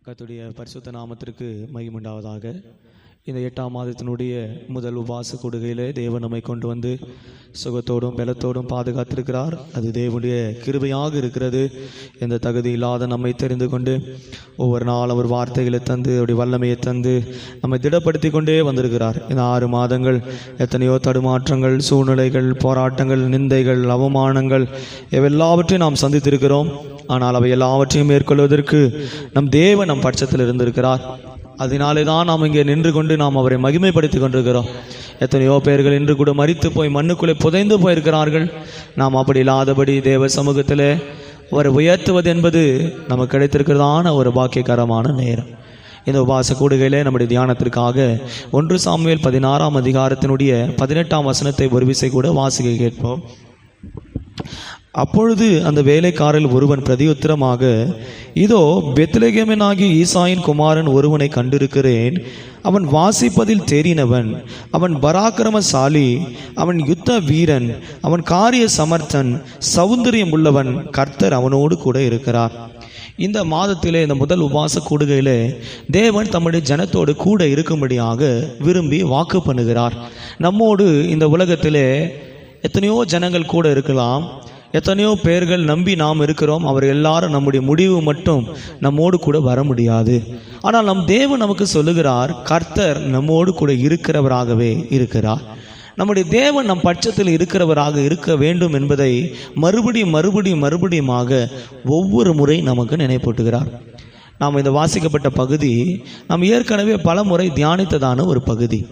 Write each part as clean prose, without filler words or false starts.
கர்த்தருடைய பரிசுத்த நாமத்திற்கு மகிமை உண்டாவதாக. இந்த 8ஆம் மாதத்தினுடைய முதல் உபவாச கூடுகையிலே தேவன் நம்மை கொண்டு வந்து சுகத்தோடும் பலத்தோடும் பாதுகாத்திருக்கிறார். அது தேவனுடைய கிருபையாக இருக்கிறது. எந்த தகுதி இல்லாத நம்மை தெரிந்து கொண்டு ஒவ்வொரு நாள் அவர் வார்த்தைகளை தந்து அவருடைய வல்லமையை தந்து நம்மை திடப்படுத்தி கொண்டே வந்திருக்கிறார். இந்த 6 மாதங்கள் எத்தனையோ தடுமாற்றங்கள், சூழ்நிலைகள், போராட்டங்கள், நிந்தைகள், அவமானங்கள் இவையெல்லாவற்றையும் நாம் சந்தித்திருக்கிறோம். ஆனால் அவை எல்லாவற்றையும் மேற்கொள்வதற்கு நம் தேவன் நம் பட்சத்தில் இருந்திருக்கிறார். அதனாலே தான் நாம் இங்கே நின்று கொண்டு நாம் அவரை மகிமைப்படுத்தி கொண்டிருக்கிறோம். எத்தனையோ பேர்கள் இன்று கூட மரித்து போய் மண்ணுக்குள்ளே புதைந்து போயிருக்கிறார்கள். நாம் அப்படி இல்லாதபடி தேவ சமூகத்தில் அவரை உயர்த்துவது என்பது நமக்கு கிடைத்திருக்கிறதான ஒரு பாக்கியகரமான நேரம். இந்த உபவாச கூடுகையிலே நம்முடைய தியானத்திற்காக 1 சாமுவேல் 16ஆம் அதிகாரத்தினுடைய 18ஆம் வசனத்தை ஒரு விசை கூட வாசிக்க கேட்போம். அப்பொழுது அந்த வேலைக்காரில் ஒருவன் பிரதியுத்தரமாக, இதோ பெத்லெகேமனாகிய ஈசாயின் குமாரன் ஒருவனை கண்டிருக்கிறேன். அவன் வாசிப்பதில் தேறினவன், அவன் பராக்கிரமசாலி, அவன் யுத்த வீரன், அவன் காரிய சமர்த்தன், சௌந்தரியம் உள்ளவன், கர்த்தர் அவனோடு கூட இருக்கிறார். இந்த மாதத்திலே இந்த முதல் உபவாச கூடுகையிலே தேவன் தம்முடைய ஜனத்தோடு கூட இருக்கும்படியாக விரும்பி வாக்கு பண்ணுகிறார். நம்மோடு இந்த உலகத்திலே எத்தனையோ ஜனங்கள் கூட இருக்கலாம், எத்தனையோ பேர்கள் நம்பி நாம் இருக்கிறோம். அவர் எல்லாரும் நம்முடைய முடிவு மட்டும் நம்மோடு கூட வர முடியாது. ஆனால் நம் தேவன் நமக்கு சொல்லுகிறார், கர்த்தர் நம்மோடு கூட இருக்கிறவராகவே இருக்கிறார். நம்முடைய தேவன் நம் பட்சத்தில் இருக்கிறவராக இருக்க வேண்டும் என்பதை மறுபடியுமாக ஒவ்வொரு முறை நமக்கு நினைப்பூட்டுகிறார். நாம் இந்த வாசிக்கப்பட்ட பகுதி நாம் ஏற்கனவே பல முறை தியானித்ததான ஒரு பகுதி.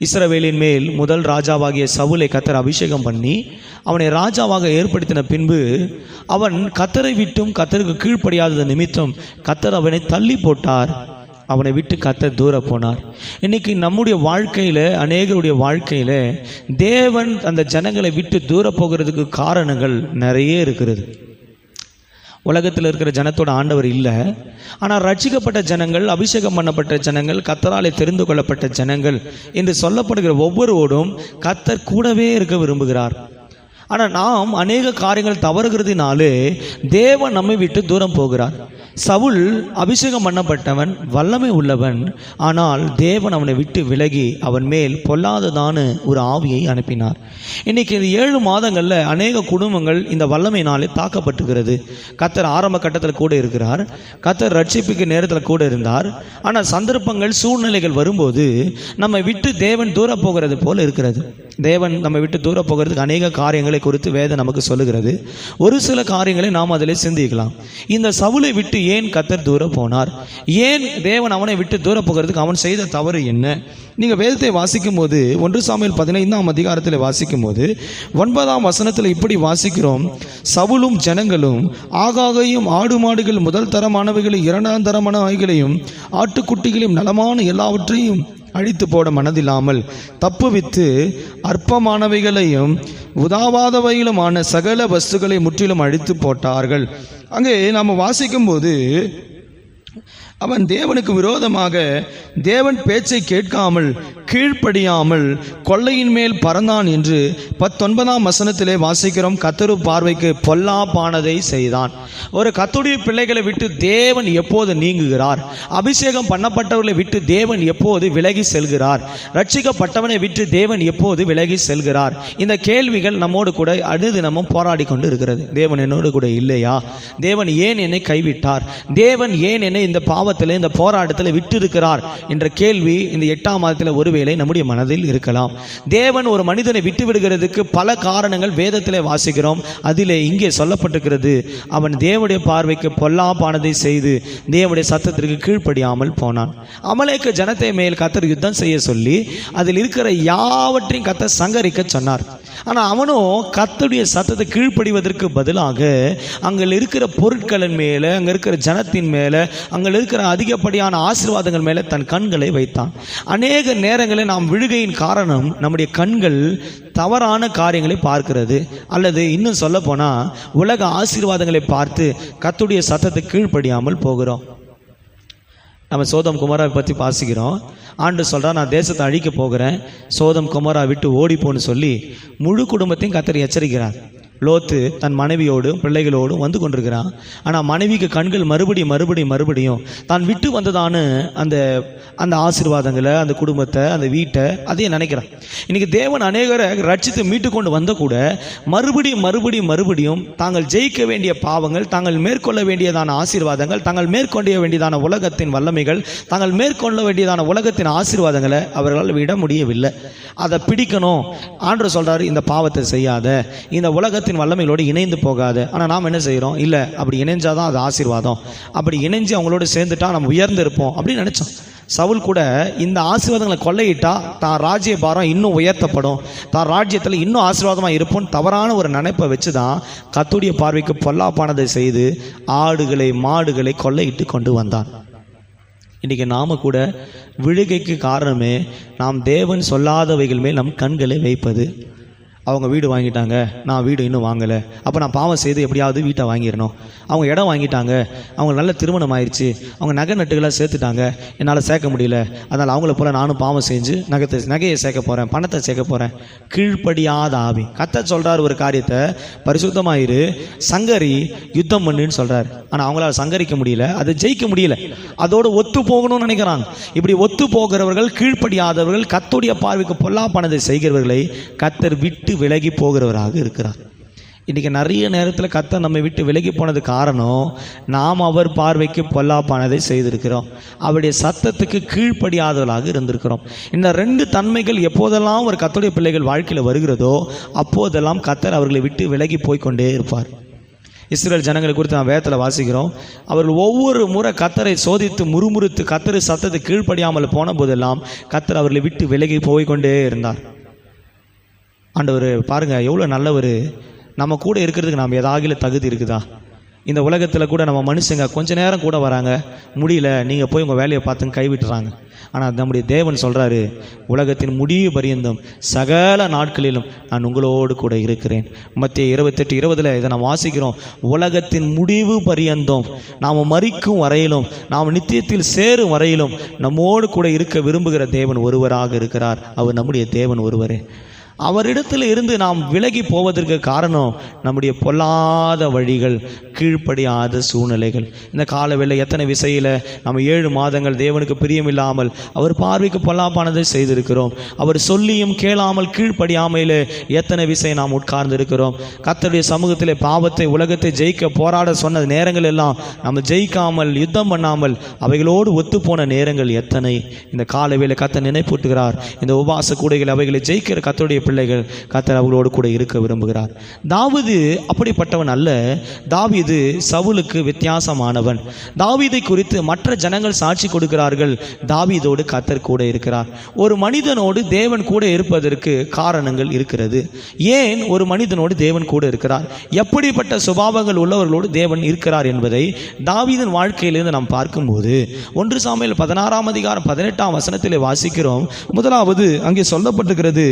இஸ்ரவேலின் மேல் முதல் ராஜாவாகிய சவுலை கர்த்தர் அபிஷேகம் பண்ணி அவனை ராஜாவாக ஏற்படுத்தின பின்பு அவன் கர்த்தரை விட்டும் கர்த்தருக்கு கீழ்ப்படியாதது நிமித்தம் கர்த்தர் அவனை தள்ளி போட்டார். அவனை விட்டு கர்த்தர் தூர போனார். இன்னைக்கு நம்முடைய வாழ்க்கையில், அநேகருடைய வாழ்க்கையில் தேவன் அந்த ஜனங்களை விட்டு தூர போகிறதுக்கு காரணங்கள் நிறைய இருக்கிறது. உலகத்தில் இருக்கிற ஜனத்தோட ஆண்டவர் இல்லை, ஆனால் ரட்சிக்கப்பட்ட ஜனங்கள், அபிஷேகம் பண்ணப்பட்ட ஜனங்கள், கர்த்தராலே தெரிந்து கொள்ளப்பட்ட ஜனங்கள் என்று சொல்லப்படுகிற ஒவ்வொருவரோடும் கர்த்தர் கூடவே இருக்க விரும்புகிறார். ஆனால் நாம் அநேக காரியங்கள் தவறுகிறதுனாலே தேவன் நம்மை விட்டு தூரம் போகிறார். சவுல் அபிஷேகம் பண்ணப்பட்டவன், வல்லமை உள்ளவன், ஆனால் தேவன் அவனை விட்டு விலகி அவன் மேல் பொல்லாததான ஒரு ஆவியை அனுப்பினார். இன்னைக்கு இந்த 7 மாதங்களில் அநேக குடும்பங்கள் இந்த வல்லமையினாலே தாக்கப்பட்டுகிறது. கர்த்தர் ஆரம்ப கட்டத்தில் கூட இருக்கிறார், கர்த்தர் ரட்சிப்புக்கு நேரத்தில் கூட இருந்தார். ஆனால் சந்தர்ப்பங்கள், சூழ்நிலைகள் வரும்போது நம்மை விட்டு தேவன் தூர போகிறது போல் இருக்கிறது. தேவன் நம்மை விட்டு தூர போகிறதுக்கு அநேக காரியங்களை குறித்து வேதம் நமக்கு சொல்லுகிறது. ஒரு சில காரியங்களை நாம் அதில் சிந்திக்கலாம். இந்த சவுலை விட்டு ஏன் கர்த்தர் தூர போனார்? ஏன் தேவன் அவனை விட்டு தூர போகிறதுக்கு அவன் செய்த தவறு என்ன? நீங்கள் வேதத்தை வாசிக்கும் போது 1 சாமுவேல் 15ஆம் அதிகாரத்தில் வாசிக்கும் போது 9ஆம் வசனத்தில் இப்படி வாசிக்கிறோம். சவுலும் ஜனங்களும் ஆகாகையும் ஆடு மாடுகள் முதல் தரமானவைகளையும் 2ஆம் தரமானவைகளையும் ஆட்டுக்குட்டிகளையும் நலமான எல்லாவற்றையும் அழித்து போட மனதில்லாமல் தப்புவித்து அற்பமானவைகளையும் உதாவாதவைகளுமான சகல வஸ்துக்களை முற்றிலும் அழித்து போட்டார்கள். அங்கே நாம் வாசிக்கும்போது அவன் தேவனுக்கு விரோதமாக தேவன் பேச்சை கேட்காமல் கீழ்ப்படியாமல் கொள்ளையின் மேல் பறந்தான் என்று 19ஆம் வசனத்திலே வாசிக்கிறோம். கர்த்தரு பார்வைக்கு பொல்லாப்பானதை செய்தான். ஒரு கர்த்தருடைய பிள்ளைகளை விட்டு தேவன் எப்போது நீங்குகிறார்? அபிஷேகம் பண்ணப்பட்டவர்களை விட்டு தேவன் எப்போது விலகி செல்கிறார்? ரட்சிக்கப்பட்டவனை விட்டு தேவன் எப்போது விலகி செல்கிறார்? இந்த கேள்விகள் நம்மோடு கூட அனுதினமும் போராடி கொண்டு இருக்கிறது. தேவன் என்னோடு கூட இல்லையா? தேவன் ஏன் என்னை கைவிட்டார்? தேவன் ஏன் என்னை இந்த பாவத்தில், இந்த போராட்டத்தில் விட்டு இருக்கிறார் என்ற கேள்வி இந்த 8ஆம் மாதத்தில் ஒருவேளை நம்முடைய மனதில் இருக்கலாம். தேவன் ஒரு மனிதனை விட்டு விடுகிறதுக்கு பல காரணங்கள் வேதத்திலே வாசிக்கிறோம். அதிலே இங்கே சொல்லப்பட்டிருக்கிறது, அவன் தேவனுடைய பார்வைக்கு பொல்லாப்பானதை செய்து தேவனுடைய சத்தத்திற்கு கீழ்ப்படியாமல் போனான். அமலேக்கு ஜனத்தை மேல் கர்த்தர் யுத்தம் செய்ய சொல்லி அதில் இருக்கிற யாவற்றையும் கர்த்தர் சங்கரிக்க சொன்னார். ஆனால் அவனும் கர்த்தருடைய சத்தத்தை கீழ்ப்படிவதற்கு பதிலாக அங்கே இருக்கிற பொருட்களின் மேலே, அங்கே இருக்கிற ஜனத்தின் மேலே, அங்கே இருக்கிற அதிகப்படியான ஆசீர்வாதங்கள் மேலே தன் கண்களை வைத்தான். அநேக நேரங்களில் நாம் விழுகையின் காரணம் நம்முடைய கண்கள் தவறான காரியங்களை பார்க்கிறது, அல்லது இன்னும் சொல்ல போனால் உலக ஆசீர்வாதங்களை பார்த்து கர்த்தருடைய சத்தத்தை கீழ்ப்படியாமல் போகிறோம். நம்ம சோதம் குமாராவை பற்றி வாசிக்கிறோம். ஆண்டு சொல்கிறார், நான் தேசத்தை அழிக்க போகிறேன், சோதம் குமாரா விட்டு ஓடிப்போன்னு சொல்லி முழு குடும்பத்தையும் கர்த்தர் எச்சரிக்கிறார். லோத்து தன் மனைவியோடும் பிள்ளைகளோடும் வந்து கொண்டிருக்கிறான். ஆனால் மனைவிக்கு கண்கள் மறுபடியும் தான் விட்டு வந்ததான அந்த அந்த ஆசீர்வாதங்களை, அந்த குடும்பத்தை, அந்த வீட்டை அதையே நினைக்கிறான். இன்னைக்கு தேவன் அநேகரை ரட்சித்து மீட்டு கொண்டு வந்த கூட மறுபடியும் தாங்கள் ஜெயிக்க வேண்டிய பாவங்கள், தாங்கள் மேற்கொள்ள வேண்டியதான ஆசீர்வாதங்கள், தாங்கள் மேற்கொள்ள வேண்டியதான உலகத்தின் வல்லமைகள், தாங்கள் மேற்கொள்ள வேண்டியதான உலகத்தின் ஆசீர்வாதங்களை அவர்களால் விட முடியவில்லை. அதை பிடிக்கணும். ஆண்டவர் சொல்றாரு, இந்த பாவத்தை செய்யாத, இந்த உலகத்தின் வல்லமைகளோடு இணைந்து போகாத. ஆனால் நாம் என்ன செய்கிறோம்? இல்லை, அப்படி இணைஞ்சாதான் அது ஆசீர்வாதம், அப்படி இணைஞ்சு அவங்களோட சேர்ந்துட்டா நம்ம உயர்ந்து இருப்போம் அப்படின்னு நினைச்சோம். சவுல் கூட இந்த ஆசீர்வாதங்களை கொள்ளையிட்டா தான் ராஜ்ய பாரம் இன்னும் உயர்த்தப்படும், தான் ராஜ்யத்தில் இன்னும் ஆசீர்வாதமாக இருப்போம் தவறான ஒரு நினைப்பை வச்சு தான் கர்த்தருடைய பார்வைக்கு பொல்லாப்பானதை செய்து ஆடுகளை மாடுகளை கொள்ளையிட்டு கொண்டு வந்தான். இன்றைக்கி நாம் கூட விழுகைக்கு காரணமே நாம் தேவன் சொல்லாதவைகள் மேல் நம் கண்களை வைப்பது. அவங்க வீடு வாங்கிட்டாங்க, நான் வீடு இன்னும் வாங்கலை, அப்போ நான் பாவம் செய்து எப்படியாவது வீட்டை வாங்கிடணும். அவங்க இடம் வாங்கிட்டாங்க, அவங்க நல்ல திருமணம் ஆயிடுச்சு, அவங்க நகை நட்டுகளாக சேர்த்துட்டாங்க, என்னால் சேர்க்க முடியல, அதனால் அவங்கள போல் நானும் பாவம் செஞ்சு நகையை சேர்க்க போகிறேன், பணத்தை சேர்க்க போகிறேன். கீழ்ப்படியாத ஆவி. கர்த்தர் சொல்கிறார் ஒரு காரியத்தை, பரிசுத்தமாயிரு, சங்கரி, யுத்தம் பண்ணுன்னு சொல்கிறார். ஆனால் அவங்களால சங்கரிக்க முடியல, அதை ஜெயிக்க முடியல, அதோடு ஒத்து போகணும்னு நினைக்கிறாங்க. இப்படி ஒத்து போகிறவர்கள், கீழ்ப்படியாதவர்கள், கர்த்தருடைய பார்வைக்கு பொல்லாப்பானதை செய்கிறவர்களை கர்த்தர் விட்டு விலகி போகிறவராக இருக்கிறார். இன்றைக்கி நிறைய நேரத்தில் கர்த்தர் நம்மை விட்டு விலகி போனது காரணம், நாம் அவர் பார்வைக்கு பொல்லாப்பானதை செய்திருக்கிறோம், அவருடைய சத்தத்துக்கு கீழ்ப்படியாதவர்களாக இருந்திருக்கிறோம். இந்த ரெண்டு தன்மைகள் எப்போதெல்லாம் ஒரு கர்த்தருடைய பிள்ளைகள் வாழ்க்கையில் வருகிறதோ அப்போதெல்லாம் கர்த்தர் அவர்களை விட்டு விலகி போய்கொண்டே இருப்பார். இஸ்ரேல் ஜனங்களை குறித்து நாம் வேதத்தில் வாசிக்கிறோம். அவர்கள் ஒவ்வொரு முறை கர்த்தரை சோதித்து முறுமுறுத்து கர்த்தர் சத்தத்தை கீழ்ப்படியாமல் போன போதெல்லாம் கர்த்தர் அவர்களை விட்டு விலகி போய்கொண்டே இருந்தார். ஆண்டவர் பாருங்கள் எவ்வளோ நல்லவர். நம்ம கூட இருக்கிறதுக்கு நாம் ஏதாவது தகுதி இருக்குதா? இந்த உலகத்தில் கூட நம்ம மனுஷங்க கொஞ்ச நேரம் கூட வராங்க, முடியல, நீங்கள் போய் உங்கள் வேலையை பார்த்துன்னு கைவிட்டுறாங்க. ஆனால் நம்முடைய தேவன் சொல்கிறாரு, உலகத்தின் முடிவு பரியந்தம் சகல நாட்களிலும் நான் உங்களோடு கூட இருக்கிறேன். மத்திய 28:20 இதை நாம் வாசிக்கிறோம். உலகத்தின் முடிவு பரியந்தம், நாம் மரிக்கும் வரையிலும், நாம் நித்தியத்தில் சேரும் வரையிலும் நம்மோடு கூட இருக்க விரும்புகிற தேவன் ஒருவராக இருக்கிறார். அவர் நம்முடைய தேவன் ஒருவரே. அவரிடத்தில் இருந்து நாம் விலகி போவதற்கு காரணம் நம்முடைய பொல்லாத வழிகள், கீழ்ப்படியாத சூழ்நிலைகள். இந்த காலவேளை எத்தனை விசையில் நம்ம 7 மாதங்கள் தேவனுக்கு பிரியமில்லாமல் அவர் பார்வைக்கு பொல்லாப்பானதை செய்திருக்கிறோம். அவர் சொல்லியும் கேளாமல் கீழ்ப்படியாமையில் எத்தனை விசை நாம் உட்கார்ந்து இருக்கிறோம். கர்த்தருடைய சமூகத்தில் பாவத்தை, உலகத்தை ஜெயிக்க போராட சொன்ன நேரங்கள் எல்லாம் நம்ம ஜெயிக்காமல், யுத்தம் பண்ணாமல் அவைகளோடு ஒத்துப்போன நேரங்கள் எத்தனை. இந்த காலவேளை கர்த்தர் நினைப்பூட்டுகிறார், இந்த உபவாச கூடைகள் அவைகளை ஜெயிக்கிற கர்த்தருடைய பிள்ளைகள் கர்த்தர் அவர்களோடு கூட இருக்க விரும்புகிறார். தாவீது அப்படிப்பட்டவன் அல்ல. தாவீது சவுலுக்கு வித்தியாசமானவன். தாவீதை குறித்து மற்ற ஜனங்கள் சாட்சி கொடுக்கிறார்கள், தாவீதோடு கர்த்தர் கூட இருக்கிறார். ஒரு மனிதனோடு தேவன் கூட இருப்பதற்கு காரணங்கள் இருக்கிறது. ஏன் ஒரு மனிதனோடு தேவன் கூட இருக்கிறார், எப்படிப்பட்ட சுபாவங்கள் உள்ளவர்களோடு தேவன் இருக்கிறார் என்பதை தாவீதின் வாழ்க்கையிலிருந்து நாம் பார்க்கும்போது 1 சாமுவேல் 16:18 வாசிக்கிறோம். முதலாவது அங்கே சொல்லப்பட்டிருக்கிறது,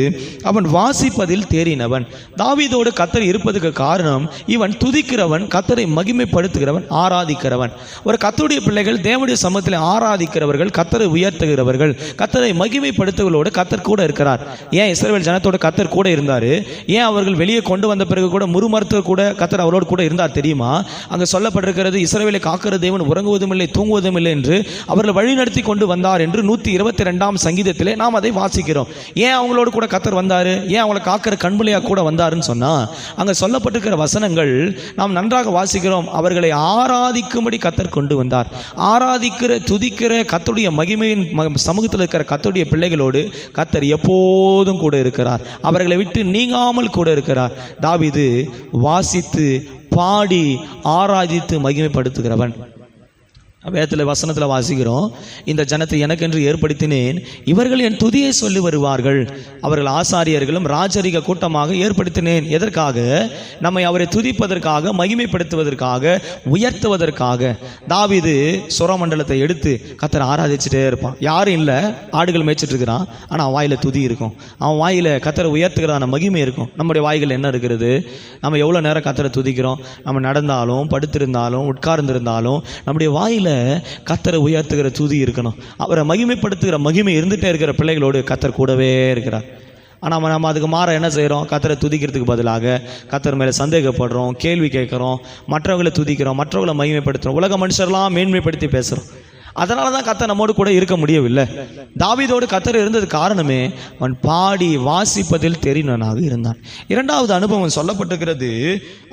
அவன் வாசிப்பதில் தேறினவன். தாவீதோடு கர்த்தர் இருப்பதற்கு காரணம், இவன் துதிக்கிறவன், கர்த்தரை மகிமைப்படுத்துகிறவன், ஆராதிக்கிறவன். ஒரு கர்த்தருடைய பிள்ளைகள் தேவனுடைய சமூகத்தில் ஆராதிக்கிறவர்கள், கர்த்தரை உயர்த்துகிறவர்கள், கர்த்தரை மகிமைப்படுத்துகளோடு கர்த்தர் கூட இருக்கிறார். ஏன் இஸ்ரவேல் ஜனத்தோடு கர்த்தர் கூட இருந்தார்? ஏன் அவர்கள் வெளியே கொண்டு வந்த பிறகு கூட முறுமறுத்து கூட கர்த்தர் அவரோடு கூட இருந்தார் தெரியுமா? அங்கே சொல்லப்பட்டிருக்கிறது, இஸ்ரவேலை காக்கிற தேவன் உறங்குவதும் இல்லை தூங்குவதும் இல்லை என்று அவர்கள் வழிநடத்தி கொண்டு வந்தார் என்று 122 சங்கீதத்திலே நாம் அதை வாசிக்கிறோம். ஏன் அவங்களோடு கூட கர்த்தர் வந்தார்? ஏன் அவங்களை காக்கிற கண்புலையாக கூட வந்தாருன்னு சொன்னால், அங்கே சொல்லப்பட்டிருக்கிற வசனங்கள் நாம் நன்றாக வாசிக்கிறோம். அவர்களை ஆராதிக்கும்படி கர்த்தர் கொண்டு வந்தார். ஆராதிக்கிற, துதிக்கிற கர்த்தருடைய மகிமையின் சமூகத்தில் இருக்கிற கர்த்தருடைய பிள்ளைகளோடு கர்த்தர் எப்போதும் கூட இருக்கிறார். அவர்களை விட்டு நீங்காமல் கூட இருக்கிறார். தாவீது வாசித்து பாடி ஆராதித்து மகிமைப்படுத்துகிறவன். வேதத்தில் வசனத்தில் வாசிக்கிறோம், இந்த ஜனத்தை எனக்கென்று ஏற்படுத்தினேன், இவர்கள் என் துதியை சொல்லி வருவார்கள். அவர்கள் ஆசாரியர்களும் ராஜரிக கூட்டமாக ஏற்படுத்தினேன். எதற்காக? நம்மை அவரை துதிப்பதற்காக, மகிமைப்படுத்துவதற்காக, உயர்த்துவதற்காக. தாவீது சுரமண்டலத்தை எடுத்து கர்த்தரை ஆராதிச்சுட்டே இருப்பான். யாரும் இல்லை, ஆடுகள் மேய்ச்சிட்டு இருக்கிறான், ஆனால் அவன் வாயில் துதி இருக்கும், அவன் வாயில் கர்த்தரை உயர்த்துகிறதான மகிமை இருக்கும். நம்முடைய வாய்கள் என்ன இருக்கிறது? நம்ம எவ்வளோ நேரம் கர்த்தரை துதிக்கிறோம்? நம்ம நடந்தாலும், படுத்திருந்தாலும், உட்கார்ந்திருந்தாலும் நம்முடைய வாயில் கர்த்தரை உயர்த்துகிற துதி இருக்கணும். அவரை மகிமைப்படுத்துகிற மகிமை இருந்துட்டே இருக்கிற பிள்ளைகளோடு கர்த்தர் கூடவே இருக்கிறார். ஆனால் நம்ம அதுக்கு மாற என்ன செய்கிறோம்? கர்த்தரை துதிக்கிறதுக்கு பதிலாக கர்த்தர் மேலே சந்தேகப்படுறோம், கேள்வி கேட்குறோம், மற்றவங்களை துதிக்கிறோம், மற்றவங்களை மகிமைப்படுத்துகிறோம், உலக மனுஷர்லாம் மேன்மைப்படுத்தி பேசுகிறோம். அதனால தான் கர்த்தர் நம்மோடு கூட இருக்க முடியவில்லை. தாவீதோடு கர்த்தர் இருந்தது காரணமே அவன் பாடி வாசிப்பதில் தெரிந்தவனாக இருந்தான். இரண்டாவது அனுபவம் சொல்லப்பட்டிருக்கிறது,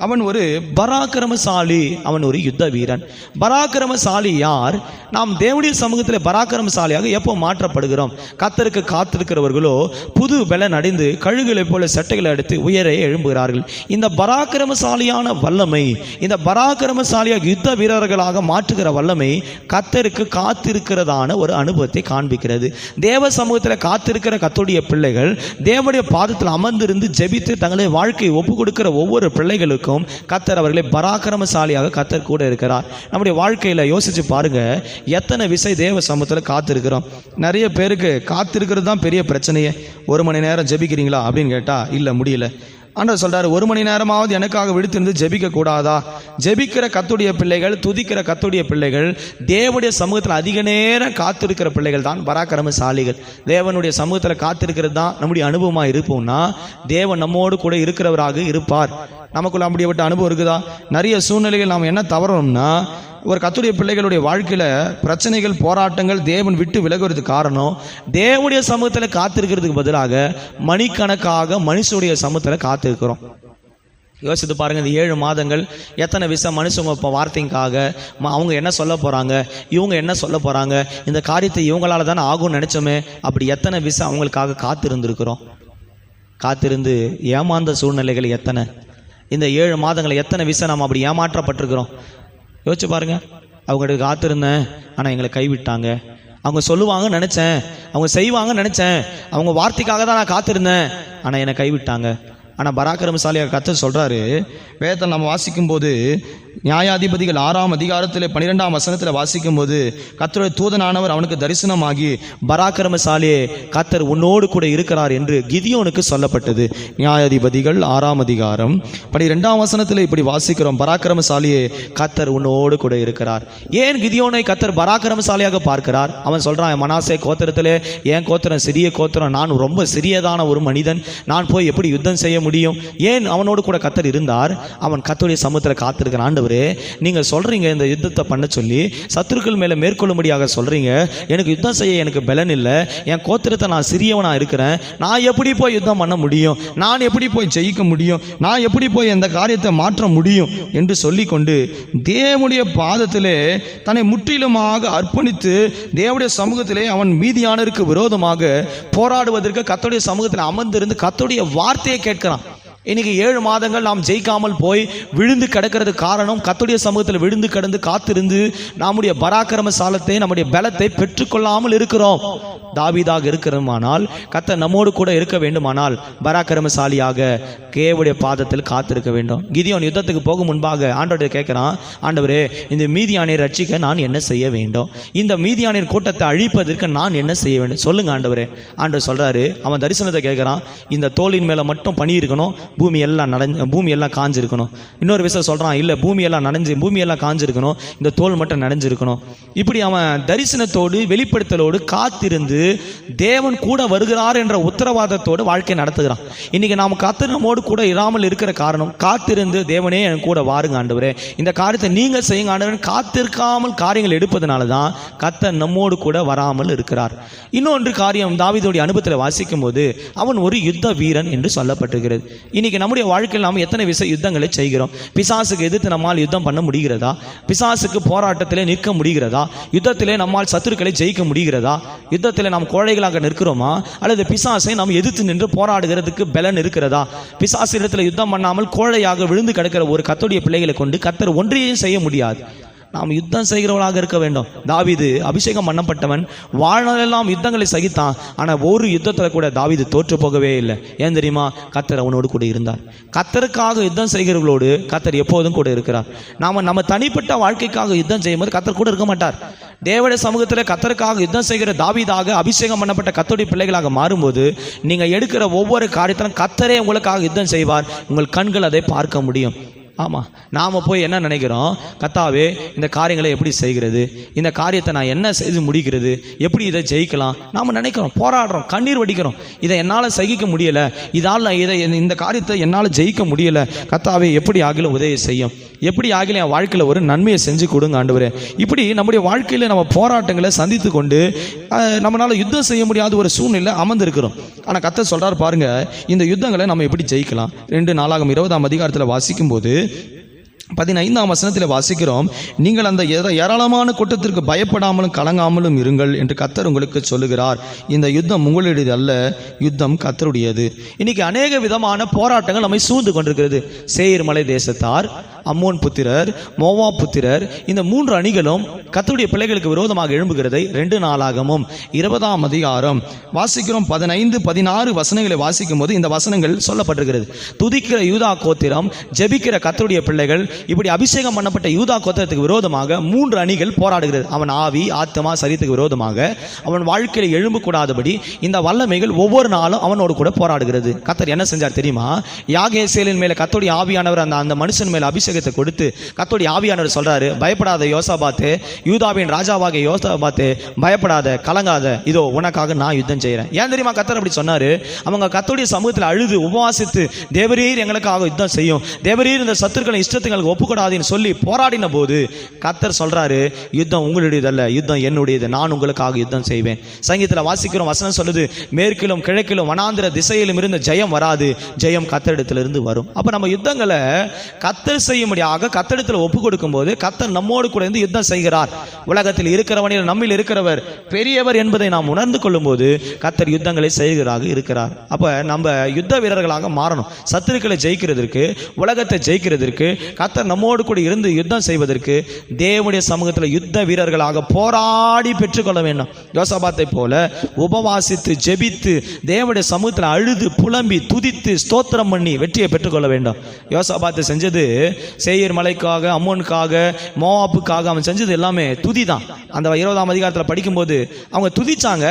அவன் ஒரு பராக்கிரமசாலி, அவன் ஒரு யுத்த வீரன். பராக்கிரமசாலி யார்? நாம் தேவனுடைய சமூகத்தில் பராக்கிரமசாலியாக எப்போ மாற்றப்படுகிறோம்? கர்த்தருக்கு காத்திருக்கிறவர்களோ புது பலன் அடைந்து கழுகுகளை போல சட்டைகளை அடித்து உயரே எழும்புகிறார்கள். இந்த பராக்கிரமசாலியான வல்லமை, இந்த பராக்கிரமசாலியாக யுத்த வீரர்களாக மாற்றுகிற வல்லமை கர்த்தருக்கு காத்திருக்கிறதான ஒரு அனுபவத்தை காண்பிக்கிறது. தேவ சமூகத்தில் காத்திருக்கிற கர்த்தருடைய பிள்ளைகள், தேவனுடைய பாதத்தில் அமர்ந்திருந்து ஜெபித்து தங்களை வாழ்க்கையை ஒப்பு கொடுக்கிற ஒவ்வொரு பிள்ளைகளுக்கும் கர்த்தர் அவர்களை பராக்கிரமசாலியாக கர்த்தர் கூட இருக்கிறார். நம்முடைய வாழ்க்கையில் யோசிச்சு பாருங்க, எத்தனை விசை தேவ சமூகத்தில் காத்திருக்கிறோம். நிறைய பேருக்கு காத்திருக்கிறது தான் பெரிய பிரச்சனையே. 1 மணி நேரம் ஜெபிக்கிறீங்களா அப்படின்னு கேட்டால் இல்லை, முடியல. ஆண்டவர் சொல்றாரு, 1 மணி நேரமாவது எனக்காக விடுத்திருந்து ஜெபிக்க கூடாதா? ஜெபிக்கிற கர்த்தருடைய பிள்ளைகள், துதிக்கிற கர்த்தருடைய பிள்ளைகள், தேவனுடைய சமூகத்தில் அதிக நேரம் காத்திருக்கிற பிள்ளைகள் தான் பராக்கிரமசாலிகள். தேவனுடைய சமூகத்தில் காத்திருக்கிறது தான் நம்முடைய அனுபவமாக இருப்போம்னா தேவன் நம்மோடு கூட இருக்கிறவராக இருப்பார். நமக்குள்ள அப்படிப்பட்ட அனுபவம் இருக்குதா? நிறைய சூழ்நிலைகள் நாம் என்ன தவறோம்னா, ஒரு கர்த்தருடைய பிள்ளைகளுடைய வாழ்க்கையில் பிரச்சனைகள், போராட்டங்கள் தேவன் விட்டு விலகுறதுக்கு காரணம் தேவனுடைய சமூகத்தில் காத்திருக்கிறதுக்கு பதிலாக மணிக்கணக்காக மனுஷனுடைய சமூகத்தில் காத்திருக்கிறோம். யோசித்து பாருங்கள், இந்த 7 மாதங்கள் எத்தனை விஷயம் மனுஷங்க இப்போ வார்த்தைக்காக அவங்க என்ன சொல்ல போகிறாங்க, இவங்க என்ன சொல்ல போகிறாங்க, இந்த காரியத்தை இவங்களால தானே ஆகும்னு நினச்சோமே, அப்படி எத்தனை விஷயம் அவங்களுக்காக காத்திருந்துருக்கிறோம். காத்திருந்து ஏமாந்த சூழ்நிலைகள் எத்தனை, இந்த 7 மாதங்கள் எத்தனை விஷயம் நாம் அப்படி ஏமாற்றப்பட்டிருக்கிறோம். யோசிச்சு பாருங்க. அவங்களுக்கு காத்திருந்தேன், ஆனால் எங்களை கைவிட்டாங்க. அவங்க சொல்லுவாங்கன்னு நினச்சேன், அவங்க செய்வாங்கன்னு நினச்சேன், அவங்க வார்த்தைக்காக தான் நான் காத்திருந்தேன், ஆனால் என்னை கைவிட்டாங்க. ஆனால் பராக்கிரமசாலியாக கர்த்தர் சொல்கிறாரு, வேதத்தை நம்ம வாசிக்கும் போது நியாயாதிபதிகள் 6ஆம் அதிகாரத்தில் 12ஆம் வசனத்தில் வாசிக்கும் போது கர்த்தருடைய தூதனானவர் அவனுக்கு தரிசனமாகி, பராக்கிரமசாலியே கர்த்தர் உன்னோடு கூட இருக்கிறார் என்று கிதியோனுக்கு சொல்லப்பட்டது. நியாயாதிபதிகள் 6ஆம் அதிகாரம் 12ஆம் வசனத்தில் இப்படி வாசிக்கிறோம், பராக்கிரமசாலியே கர்த்தர் உன்னோடு கூட இருக்கிறார். ஏன் கிதியோனை கர்த்தர் பராக்கிரமசாலியாக பார்க்கிறார்? அவன் சொல்றான், மனாசே கோத்திரத்திலே என் கோத்திரம் சிறிய கோத்திரம், நான் ரொம்ப சிறியதான ஒரு மனிதன், நான் போய் எப்படி யுத்தம் செய்ய முடியும்? ஏன் அவனோடு கூட கர்த்தர் இருந்தார்? அவன் கர்த்தருடைய சமூகத்தில் காத்திருக்கிறான். ஆண்டவரே, நீங்க சொல்றீங்க இந்த யுத்தத்தை பண்ண சொல்லி, சத்துருக்கள் மேல மேற்கொள்ளும்படியாக சொல்றீங்க, எனக்கு யுத்தம் செய்ய எனக்கு பலன் இல்லை, என் கோத்திரத்தை நான் சிறியவனா இருக்கிறேன், நான் எப்படி போய் யுத்தம் பண்ண முடியும், நான் எப்படி போய் ஜெயிக்க முடியும், நான் எப்படி போய் இந்த காரியத்தை மாற்ற முடியும் என்று சொல்லிக்கொண்டு தேவனுடைய பாதத்திலே தன்னை முற்றிலுமாக அர்ப்பணித்து தேவனுடைய சமூகத்திலே அவன் மீதியானருக்கு விரோதமாக போராடுவதற்கு கர்த்தருடைய சமூகத்தில் அமர்ந்திருந்து கர்த்தருடைய வார்த்தையை கேட்கிறான். இன்னைக்கு 7 மாதங்கள் நாம் ஜெயிக்காமல் போய் விழுந்து கிடக்கிறது காரணம், கர்த்தருடைய சமூகத்தில் விழுந்து கிடந்து காத்திருந்து நம்முடைய பராக்கிரமசாலத்தை, நம்முடைய பலத்தை பெற்றுக்கொள்ளாமல் இருக்கிறோம். தாவீதாக இருக்கிறோமானால், கர்த்தர் நம்மோடு கூட இருக்க வேண்டுமானால் பராக்கிரமசாலியாக தேவனுடைய பாதத்தில் காத்திருக்க வேண்டும். கிதியோன் யுத்தத்துக்கு போகும் முன்பாக ஆண்டவரை கேட்கிறான், ஆண்டவரே, இந்த மீதியானை ரட்சிக்க நான் என்ன செய்ய வேண்டும்? இந்த மீதியானின் கூட்டத்தை அழிப்பதற்கு நான் என்ன செய்ய வேண்டும்? சொல்லுங்க ஆண்டவரே. ஆண்டவர் சொல்றாரு, அவன் தரிசனத்தை கேட்கிறான், இந்த தோளின் மேல மட்டும் பனி இருக்கணும், பூமி எல்லாம் காஞ்சிருக்கணும். இன்னொரு விஷயம் சொல்றான், இல்ல பூமி எல்லாம் காஞ்சிருக்கணும், இந்த தோல் மட்டும் நனைஞ்சிருக்கணும். இப்படி அவன் தரிசனத்தோடு வெளிப்படுத்தலோடு காத்திருந்து தேவன் கூட வருகிறார் என்ற உத்தரவாதத்தோடு வாழ்க்கை நடத்துகிறான். இன்னைக்கு நாம் கர்த்தர் நம்மோடு கூட இராமல் இருக்கிற காரணம், காத்திருந்து தேவனே என் கூட வாருங்க ஆண்டவரே, இந்த காரியத்தை நீங்க செய்யுங்க ஆண்டவரே, காத்திருக்காமல் காரியங்கள் எடுப்பதனால தான் கர்த்தர் நம்மோடு கூட வராமல் இருக்கிறார். இன்னொன்று காரியம் தாவீதுடைய அனுபவத்தில் வாசிக்கும் போது, அவன் ஒரு யுத்த வீரன் என்று சொல்லப்பட்டிருக்கிறது. இன்னைக்கு நம்முடைய வாழ்க்கையில் நாம் எத்தனை யுத்தங்களை செய்கிறோம்? பிசாசுக்கு எதிர்த்து நம்மால் யுத்தம் பண்ண முடிகிறதா? பிசாசுக்கு போராட்டத்திலே நிற்க முடிகிறதா? யுத்தத்திலே நம்மால் சத்துருக்களை ஜெயிக்க முடிகிறதா? யுத்தத்தில் நாம் கோழைகளாக நிற்கிறோமா, அல்லது பிசாசை நாம் எதிர்த்து நின்று போராடுகிறதுக்கு பலன் இருக்கிறதா? பிசாசு இடத்துல யுத்தம் பண்ணாமல் கோழையாக விழுந்து கிடக்கிற ஒரு கர்த்தருடைய பிள்ளைகளை கொண்டு கர்த்தர் ஒன்றையும் செய்ய முடியாது. நாம் யுத்தம் செய்கிறவர்களாக இருக்க வேண்டும். தாவீது அபிஷேகம் பண்ணப்பட்டவன், வாழ்நாளெல்லாம் யுத்தங்களை சகித்தான். ஆனால் ஒரு யுத்தத்தில் கூட தாவீது தோற்று போகவே இல்லை. ஏன் தெரியுமா? கர்த்தர் அவனோடு கூட இருந்தார். கர்த்தருக்காக யுத்தம் செய்கிறவர்களோடு கர்த்தர் எப்போதும் கூட இருக்கிறார். நம்ம தனிப்பட்ட வாழ்க்கைக்காக யுத்தம் செய்யும்போது கர்த்தர் கூட இருக்க மாட்டார். தேவனுடைய சமூகத்தில் கர்த்தருக்காக யுத்தம் செய்கிற தாவீதாக அபிஷேகம் பண்ணப்பட்ட கர்த்தருடைய பிள்ளைகளாக மாறும்போது நீங்கள் எடுக்கிற ஒவ்வொரு காரியத்திலும் கர்த்தரே உங்களுக்காக யுத்தம் செய்வார். உங்கள் கண்கள் அதை பார்க்க முடியும். ஆமாம், நாம் போய் என்ன நினைக்கிறோம், கர்த்தாவே இந்த காரியங்களை எப்படி செய்கிறது, இந்த காரியத்தை நான் என்ன செய்து முடிக்கிறது, எப்படி இதை ஜெயிக்கலாம், நாம் நினைக்கிறோம், போராடுறோம், கண்ணீர் வடிக்கிறோம். இதை என்னால் சகிக்க முடியலை, இதால் இந்த காரியத்தை என்னால் ஜெயிக்க முடியலை, கர்த்தாவே எப்படி ஆகிலும் உதவி செய்யும், எப்படி ஆகிலும் என் வாழ்க்கையில் ஒரு நன்மையை செஞ்சு கொடுங்க ஆண்டவரே. இப்படி நம்முடைய வாழ்க்கையில் நம்ம போராட்டங்களை சந்தித்து கொண்டு நம்மளால் யுத்தம் செய்ய முடியாத ஒரு சூழ்நிலை அமர்ந்திருக்கிறோம். ஆனால் கர்த்தர் சொல்கிறார் பாருங்க, இந்த யுத்தங்களை நம்ம எப்படி ஜெயிக்கலாம். 2 நாளாகமம் 20ஆம் அதிகாரத்தில் வாசிக்கும் போது 15ஆம் வசனத்தில் வாசிக்கிறோம், நீங்கள் அந்த ஏராளமான கூட்டத்திற்கு பயப்படாமலும் கலங்காமலும் இருங்கள் என்று கர்த்தர் உங்களுக்கு சொல்லுகிறார். இந்த யுத்தம் உங்களுடையது அல்ல, யுத்தம் கர்த்தருடையது. இன்னைக்கு அநேக விதமான போராட்டங்கள் நம்மை சூழ்ந்து கொண்டிருக்கிறது. சேயீர் மலை தேசத்தார், அம்மோன் புத்திரர், மோவா புத்திரர், இந்த 3 அணிகளும் கர்த்தருடைய பிள்ளைகளுக்கு விரோதமாக எழும்புகிறதை 2 நாளாகமும் 20ஆம் அதிகாரம் வாசிக்கிறோம். 15, 16 வசனங்களை வாசிக்கும் போது இந்த வசனங்கள் சொல்லப்பட்டிருக்கிறது. துதிக்கிற யூதா கோத்திரம், ஜெபிக்கிற கர்த்தருடைய பிள்ளைகள், இப்படி அபிஷேகம் பண்ணப்பட்ட யூதா கோத்திரத்துக்கு விரோதமாக 3 அணிகள் போராடுகிறது. அவன் ஆவி, ஆத்மா, சரீரத்துக்கு விரோதமாக அவன் வாழ்க்கையில் எழும்பக்கூடாதபடி இந்த வல்லமைகள் ஒவ்வொரு நாளும் அவனோடு கூட போராடுகிறது. கர்த்தர் என்ன செஞ்சார் தெரியுமா? யாகேசேலின் மேல கர்த்தருடைய ஆவியானவர் அந்த மனுஷன் மேல அபிஷேகத்தை கொடுத்து கர்த்தருடைய ஆவியானவர் சொல்றாரு, பயப்படாத யோசாபாத்தே, யூதாவின் ராஜாவாகிய யோசாபாத்தே, பயப்படாத, கலங்காத, இதோ உனக்காக நான் யுத்தம் செய்கிறேன். ஏன் தெரியுமா கர்த்தர் அப்படி சொன்னாரு? அவங்க கர்த்தருடைய சமூகத்தில் அழுது உபவாசித்து, தேவரீர் எங்களுக்காக யுத்தம் செய்யும், தேவரீர் இந்த சத்துருக்களை இஷ்டத்துக்கு ஒப்புக்கூடாதுன்னு சொல்லி போராடின போது கர்த்தர் சொல்றாரு, யுத்தம் உங்களுடையதல்ல, யுத்தம் என்னுடையது, நான் உங்களுக்காக யுத்தம் செய்வேன். சங்கீதத்தில் வாசிக்கிறோம், வசனம் சொல்லுது, மேற்கிலும் கிழக்கிலும் வனாந்திர திசையிலும் இருந்து ஜெயம் வராது, ஜெயம் கர்த்தரிடத்திலிருந்து வரும். அப்ப நம்ம யுத்தங்களை கர்த்தர் செய்யும்படியாக கர்த்தரிடத்தில் ஒப்பு கொடுக்கும் போது கர்த்தர் நம்மோடு கூட இருந்து யுத்தம் செய்கிறார். உலகத்தில் இருக்கிறவனில் நம்மில் இருக்கிறவர் பெரியவர் என்பதை நாம் உணர்ந்து கொள்ளும் போது கர்த்தர் யுத்தங்களை செய்கிறாக இருக்கிறார். அப்ப நம்ம யுத்த வீரர்களாக மாறணும். சத்துருக்களை ஜெயிக்கிறதற்கு, உலகத்தை ஜெயிக்கிறதற்கு, கர்த்தர் நம்மோடு கூட இருந்து யுத்தம் செய்வதற்கு தேவனுடைய சமூகத்தில் யுத்த வீரர்களாக போராடி பெற்றுக்கொள்ள வேண்டும். யோசாபாத்தை போல உபவாசித்து ஜெபித்து தேவனுடைய சமூகத்தில் அழுது புலம்பி துதித்து ஸ்தோத்திரம் பண்ணி வெற்றியை பெற்றுக்கொள்ள வேண்டும். யோசாபாத்தை செஞ்சது சேயீர் மலைக்காக, அம்மோனுக்காக, மோவாப்புக்காக அவன் செஞ்சது எல்லாமே துதி தான். அந்த 20ஆம் அதிகாரத்தில் படிக்கும்போது அவங்க துதிச்சாங்க.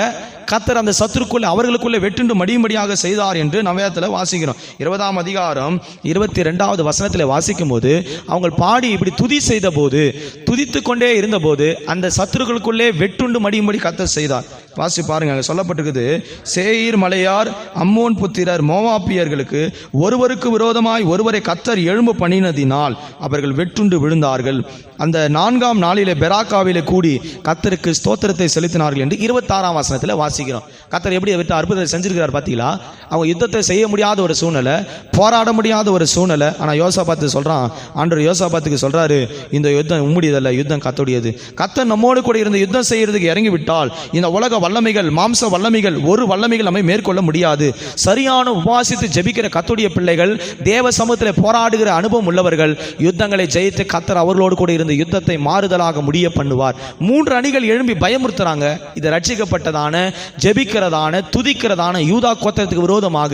கர்த்தர் அந்த சத்துருக்குள்ளே அவர்களுக்குள்ளே வெட்டுண்டு மடியும்படியாக செய்தார் என்று நவேதத்தில் வாசிக்கிறோம். 20ஆம் அதிகாரம் 22வது வசனத்தில் வாசிக்கும் போது அவங்க பாடி இப்படி துதி செய்த போது, துதித்து கொண்டே இருந்த போது அந்த சத்துருக்களுக்குள்ளே வெட்டுண்டு மடியும்படி கர்த்தர் செய்தார். வாசி பாருங்க, அங்கே சொல்லப்பட்டிருக்குது, சேயீர் மலையார், அம்மோன் புத்திரர், மோவாப்பியர்களுக்கு ஒருவருக்கு விரோதமாய் ஒருவரை கர்த்தர் எழும்பு பண்ணினதினால் அவர்கள் வெட்டுண்டு விழுந்தார்கள். அந்த 4ஆம் நாளிலே பெராக்காவிலே கூடி கர்த்தருக்கு ஸ்தோத்திரத்தை செலுத்தினார்கள் என்று 26ஆம் வசனத்தில் வாசிக்கிறோம். கர்த்தர் எப்படி அற்புதத்தை செஞ்சிருக்கிறார் பார்த்தீங்களா? அவங்க யுத்தத்தை செய்ய முடியாத ஒரு சூழ்நிலை, போராட முடியாத ஒரு சூழ்நிலை. ஆனால் யோசாபாத்து சொல்றான், ஆண்டவர் யோசாபாத்துக்கு சொல்றாரு, இந்த யுத்தம் உம்முடையதல்ல, யுத்தம் கர்த்தருடையது. கர்த்தர் நம்மோடு கூட இருந்து யுத்தம் செய்யறதுக்கு இறங்கி விட்டால் இந்த உலக வல்லமைகள், மாம்ச வல்லமைகள், ஒரு வல்லமைகள் நம்மை மேற்கொள்ள முடியாது. சரியான உபவாசித்து ஜெபிக்கிற கர்த்தருடைய பிள்ளைகள், தேவ சமூகத்தில் போராடுகிற அனுபவம் உள்ளவர்கள் யுத்தங்களை ஜெயித்து கர்த்தர் அவர்களோடு கூட இருந்து யுத்தத்தை மாறுதலாக முடிய பண்ணுவார். 3 அணிகள் எழும்பி பயமுறுத்துறாங்க. இது ரட்சிக்கப்பட்டதான, ஜெபிக்கிறதான, துதிக்கிறதான யூதா கோத்திரத்துக்கு விரோதமாக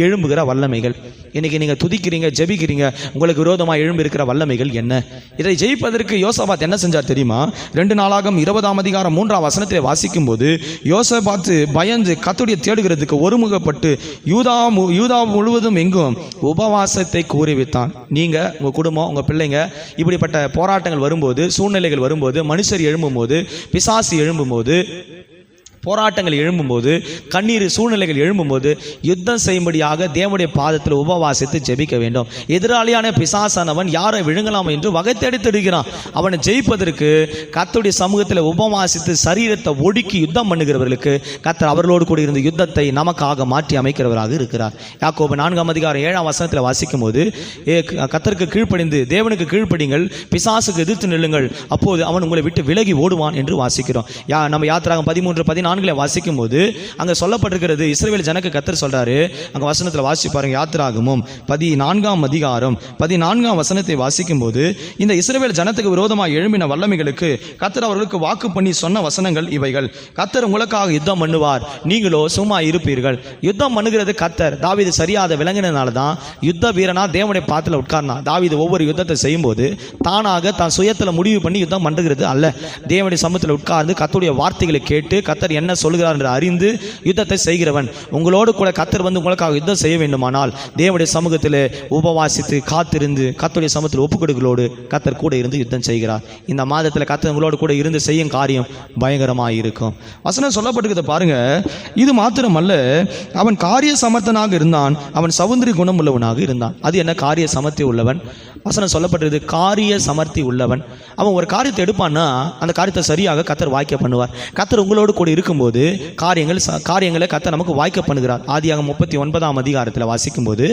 எழும்புகிற வல்லமைகள். இன்னைக்கு நீங்க துதிக்கிறீங்க, ஜெபிக்கிறீங்க, உங்களுக்கு விரோதமாக எழும்பி இருக்கிற வல்லமைகள் என்ன? இதை ஜெயிப்பதற்கு யோசாபாத் என்ன செஞ்சார் தெரியுமா? 2 நாளாகமம் 20ஆம் அதிகாரம் 3ஆம் வசனத்தை வாசிக்கும் போது யோசாபாத் பயந்து கர்த்தருடைய தேடுகிறதுக்கு ஒருமுகப்பட்டு யூதா முழுவதும் எங்கும் உபவாசத்தை கூறிவித்தான். நீங்க, உங்க குடும்பம், உங்க பிள்ளைங்க இப்படிப்பட்ட போராட்டங்கள் வரும்போது, சூழ்நிலைகள் வரும்போது, மனுஷர் எழும்பும்போது, பிசாசு எழும்பும்போது, போராட்டங்கள் எழும்பும்போது, கண்ணீர் சூழ்நிலைகள் எழும்பும்போது யுத்தம் செய்யும்படியாக தேவனுடைய பாதத்தில் உபவாசித்து ஜெபிக்க வேண்டும். எதிராளியான பிசாசானவன் யாரை விழுங்கலாம் என்று வகை தேடி திடுகிறான். அவனை ஜெயிப்பதற்கு கர்த்தருடைய சமூகத்தில் உபவாசித்து சரீரத்தை ஒடுக்கி யுத்தம் பண்ணுகிறவர்களுக்கு கர்த்தர் அவர்களோடு கூட இருந்து யுத்தத்தை நமக்காக மாற்றி அமைக்கிறவராக இருக்கிறார். யாக்கோபு 4ஆம் அதிகாரம் 7ஆம் வசனத்தில் வாசிக்கும் போது, கர்த்தருக்கு கீழ்ப்படிந்து தேவனுக்கு கீழ்ப்படிங்கள், பிசாசுக்கு எதிர்த்து நில்லுங்கள், அப்போது அவன் உங்களை விட்டு விலகி ஓடுவான் என்று வாசிக்கிறோம். நம்ம யாத்திராகம் 13-14 வாசிக்கும் போது அங்க சொல்லப்பட்டிருக்கிறது, இஸ்ரவேல் ஜனக்கு கர்த்தர் சொல்றாரு. அங்க வசனத்துல வாசி பாருங்க, யாத்திராகமும் 14ஆம் அதிகாரம் 14ஆம் வசனத்தை வாசிக்கும் போது, இந்த இஸ்ரவேல் ஜனத்துக்கு விரோதமாக எழும்பின வல்லமைகளுக்கு கர்த்தர் அவர்களுக்கு வாக்கு பண்ணி சொன்ன வசனங்கள் இவைகள். கர்த்தர் உங்களுக்காக யுத்தம் பண்ணுவார், நீங்களோ சும்மா இருப்பீர்கள். யுத்தம் பண்ணுகிறது கர்த்தர். தாவீது சரியாத விளங்கினால தான் யுத்த வீரனா தேவனுடைய பாதத்தில் உட்கார்னா. தாவீது ஒவ்வொரு யுத்தத்தை செய்யும் போது தானாக தான் சுயத்தில் முடிவு பண்ணி யுத்தம் பண்ணுகிறது அல்ல. தேவனுடைய சமூகத்தில் உட்கார்ந்து கர்த்தருடைய வார்த்தைகளை கேட்டு, கர்த்தர் என்ன சொல்கிறார் என்று அறிந்து யுத்தத்தை செய்கிறவன். உங்களோடு கூட கர்த்தர் வந்து உங்களுக்காக யுத்தம் செய்ய வேண்டுமானால் தேவனுடைய சமூகத்தில் உபவாசித்து காத்திருந்து கர்த்தருடைய சமூகத்தில் ஒப்புக்கொடுகளோடு கர்த்தர் கூட இருந்து யுத்தம் செய்கிறார். இந்த மாதத்தில் கர்த்தர் உங்களோடு கூட இருந்து செய்யும் காரியம் பயங்கரமாக இருக்கும். வசனம் சொல்லப்பட்டிருக்கிறது பாருங்க. இது மாத்திரமல்ல, அவன் காரிய சமர்த்தனாக இருந்தான், அவன் சௌந்தரிய குணம் உள்ளவனாக இருந்தான். அது என்ன காரிய சமர்த்தி உள்ளவன்? வசனம் சொல்லப்பட்டிருது காரிய சமர்த்தி உள்ளவன். அவன் ஒரு காரியத்தை எடுப்பான்னா அந்த காரியத்தை சரியாக கர்த்தர் வாய்க்க பண்ணுவார். கர்த்தர் உங்களோடு கூட இருக்கும்போது காரியங்களை கர்த்தர் நமக்கு வாய்க்க பண்ணுகிறார். ஆதியாகமம் 39ஆம் அதிகாரத்தில் வாசிக்கும்போது,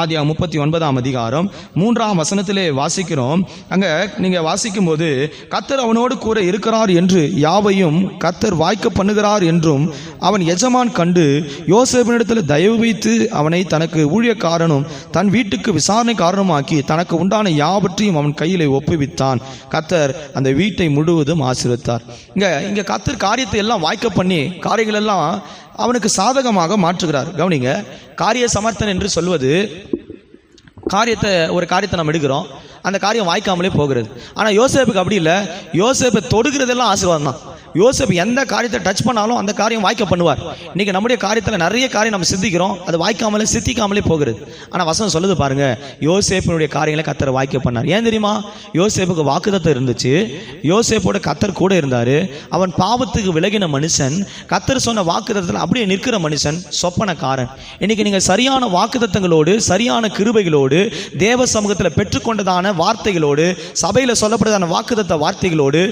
ஆதியாகமம் 39ஆம் அதிகாரம் 3ஆம் வசனத்திலே வாசிக்கிறோம். அங்கே நீங்கள் வாசிக்கும்போது, கர்த்தர் அவனோடு கூட இருக்கிறார் என்று யாவையும் கர்த்தர் வாய்க்க பண்ணுகிறார் என்றும் அவன் எஜமான் கண்டு யோசேப்பினிடத்தில் தயவு வைத்து அவனை தனக்கு ஊழியக்காரனும் தன் வீட்டுக்கு விசாரணை காரணமாக்கி தனக்கு உண்டான யாவற்றையும் அவன் கையிலே ஒப்புவித்தான். கர்த்தர் அந்த வீட்டை முழுவதும் ஆசீர்வதித்தார். இங்க கர்த்தர் காரியத்தை எல்லாம் வாய்க்க பண்ணி காரியங்கள் எல்லாம் அவனுக்கு சாதகமாக மாற்றுகிறார். கவனிங்க, காரிய சமர்த்தன் என்று சொல்வது ஒரு காரியத்தை நம்ம எடுக்கிறோம், அந்த காரியம் வாய்க்காமலே போகிறது. ஆனால் யோசேப்புக்கு அப்படி இல்லை. யோசேப்பை தொடுகிறதெல்லாம் ஆசீர்வாதம் தான். யோசேப்பு எந்த காரியத்தை டச் பண்ணாலும் அந்த காரியம் வாய்க்க பண்ணுவார். இன்னைக்கு நம்முடைய காரியத்தில் நிறைய காரியம் நம்ம சிந்திக்கிறோம், அது வாய்க்காமலே சித்திக்காமலே போகிறது. ஆனால் வசனம் சொல்லுது பாருங்க, யோசேப்பினுடைய காரியங்களை கர்த்தர் வாய்க்க பண்ணார். ஏன் தெரியுமா? யோசேப்புக்கு வாக்குத்தத்தம் இருந்துச்சு, யோசேப்போட கர்த்தர் கூட இருந்தார். அவன் பாவத்துக்கு விலகின மனுஷன், கர்த்தர் சொன்ன வாக்குத்தத்தத்தில் அப்படியே நிற்கிற மனுஷன், சொப்பனக்காரன். இன்னைக்கு நீங்கள் சரியான வாக்குத்தத்தங்களோடு சரியான கிருபைகளோடு தேவ சமூகத்தில் பெற்றுக்கொண்டதான வார்த்தைகளோடு சபையில் சொல்லப்படுதான வாக்குத்தத்த வார்த்தைகளோடு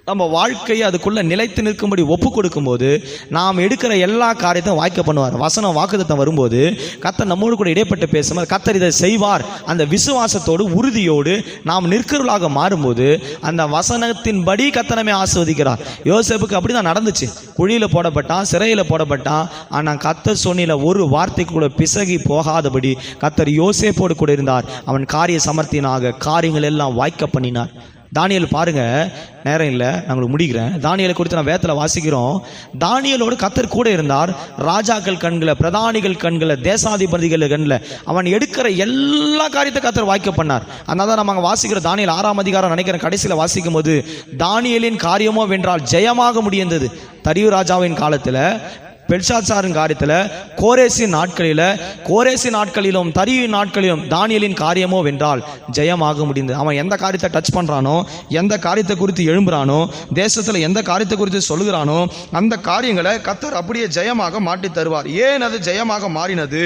நம்ம வாழ்க்கையை அதுக்குள்ள நிலைத்து நிற்கும்படி ஒப்பு கொடுக்கும் போது நாம் எடுக்கிற எல்லா காரியத்தையும் வாய்க்க பண்ணுவார். வசனம் வாக்குத்தத்தம் வரும்போது கர்த்தர் நம்மோடு கூட இடைப்பட்டு பேசும்போது கர்த்தர் இதை செய்வார். அந்த விசுவாசத்தோடு உறுதியோடு நாம் நிற்கிறவர்களாக மாறும்போது அந்த வசனத்தின்படி கர்த்தர் நம்மை ஆசீர்வதிக்கிறார். யோசேப்புக்கு அப்படி தான் நடந்துச்சு. குழியில் போடப்பட்டான், சிறையில் போடப்பட்டான். ஆனால் கர்த்தர் சொன்னில ஒரு வார்த்தை கூட பிசகி போகாதபடி கர்த்தர் யோசேப்போடு கூட இருந்தார். அவன் காரிய சமர்த்தினாக காரியங்கள் எல்லாம் வாய்க்க பண்ணினார். தானியேல் பாருங்க, நேரம் இல்லை, நான் முடிக்கிறேன். தானியேலை குறித்து நான் வேதத்தில் வாசிக்கிறோம். தானியேலோடு கர்த்தர் கூட இருந்தார். ராஜாக்கள் கண்களை, பிரதானிகள் கண்களை, தேசாதிபதிகள் கண்ணில் அவன் எடுக்கிற எல்லா காரியத்தை கர்த்தர் வாய்க்க பண்ணார். அதனால தான் நம்ம அங்கே வாசிக்கிற தானியேல் 6ஆம் அதிகாரம் நினைக்கிறேன் கடைசியில் வாசிக்கும் போது, தானியேலின் காரியமோ வென்றால் ஜெயமாக முடிந்தது. தரியு ராஜாவின் காலத்தில், பெல்ஷாத்சாரின் காரியத்தில், கோரேசின் நாட்களிலும் தரியின் நாட்களிலும் தானியேலின் காரியமோ வென்றால் ஜெயமாக முடிந்தது. அவன் எந்த காரியத்தை டச் பண்ணுறானோ, எந்த காரியத்தை குறித்து எழும்புறானோ, தேசத்தில் எந்த காரியத்தை குறித்து சொல்லுகிறானோ அந்த காரியங்களை கர்த்தர் அப்படியே ஜெயமாக மாட்டி தருவார். ஏன் அது ஜெயமாக மாறினது?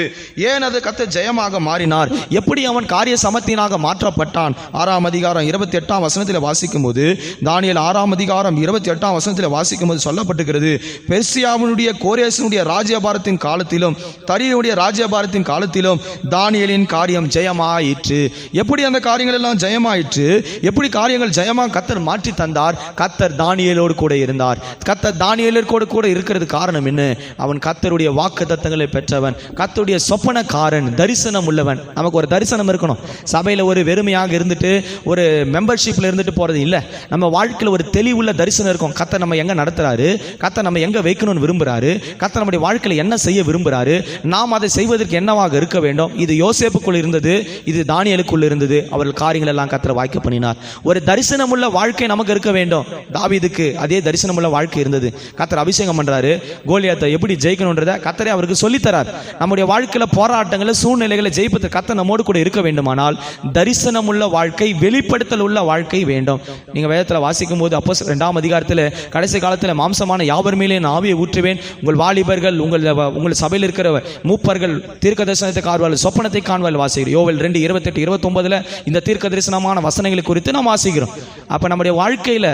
ஏன் அது கர்த்தர் ஜெயமாக மாறினார்? எப்படி அவன் காரிய சமத்தினாக மாற்றப்பட்டான்? 6ஆம் அதிகாரம் 28ஆம் வசனத்தில் வாசிக்கும் போது, தானியேல் 6ஆம் அதிகாரம் 28ஆம் வசனத்தில் வாசிக்கும் போது சொல்லப்பட்டிருக்கிறது, பெர்சியாவினுடைய கோரேசனுடைய ராஜ்யபாரத்தின் காலத்திலும் தரியுடைய ராஜ்யபாரத்தின் காலத்திலும் தானியேலின் காரியம் ஜெயமாயிற்று. எப்படி அந்த காரியங்கள் எல்லாம் ஜெயமாயிற்று? எப்படி காரியங்கள் ஜெயமாக கர்த்தர் மாற்றி தந்தார்? கர்த்தர் தானியேலோடு கூட இருந்தார். கர்த்தர் தானியேலோடு கூட இருக்கிறது காரணம் என்ன? அவன் கர்த்தருடைய வாக்குத்தத்தங்களை பெற்றவன், கர்த்தருடைய சொப்பனக்காரன், தரிசனம் உள்ளவன். நமக்கு ஒரு தரிசனம் இருக்கணும். சபையில் ஒரு வெறுமையாக இருந்துட்டு ஒரு மெம்பர்ஷிப்பில் இருந்துட்டு போறது இல்லை. நம்ம வாழ்க்கையில் ஒரு தெளிவுள்ள தரிசனம் இருக்கும். கர்த்தர் நம்ம எங்க நடத்துறாரு, கர்த்தர் நம்ம எங்க வைக்கணும்னு விரும்புறாரு, கர்த்தர் நம்முடைய வாழ்க்கையில் என்ன செய்ய விரும்புகிறாரு, நாம் அதை செய்வதற்கு என்னவாக இருக்க வேண்டும். இது யோசேப்புக்குள் இருந்தது, இது தானியேலுக்குள் இருந்தது. அவர்கள் காரியங்கள் எல்லாம் கர்த்தர் வாய்க்க பண்ணினார். ஒரு தரிசனமுள்ள வாழ்க்கை நமக்கு இருக்க வேண்டும். தாவீதுக்கு அதே தரிசனமுள்ள வாழ்க்கை இருந்தது. கர்த்தர் அபிஷேகம் பண்றாரு, கோலியாத்தை எப்படி ஜெயிக்கணும்ன்றதை கர்த்தரே அவருக்கு சொல்லித்தரார். நம்முடைய வாழ்க்கையில் போராட்டங்களை, சூழ்நிலைகளை ஜெயிப்பதற்கு கர்த்தர் நம்மோடு கூட இருக்க வேண்டுமானால் தரிசனமுள்ள வாழ்க்கை, வெளிப்படுத்தல் உள்ள வாழ்க்கை வேண்டும். நீங்க வேதத்தில் வாசிக்கும் போது அப்போஸ்தலர் 2ஆம் அதிகாரத்தில், கடைசி காலத்தில் மாம்சமான யாவர் மேலே என் ஆவியை ஊற்றுவேன், உங்கள் வாலிபர்கள், உங்கள் சபையில் இருக்கிற மூப்பர்கள் தீர்க்க தரிசனத்தை காண்பார்கள், சொப்பனத்தை காண்பார்கள் வாசிக்கிறோம். யோவேல் 2:28-29 இந்த தீர்க்க தரிசனமான வசனங்களை குறித்து நாம் வாசிக்கிறோம். அப்ப நம்முடைய வாழ்க்கையில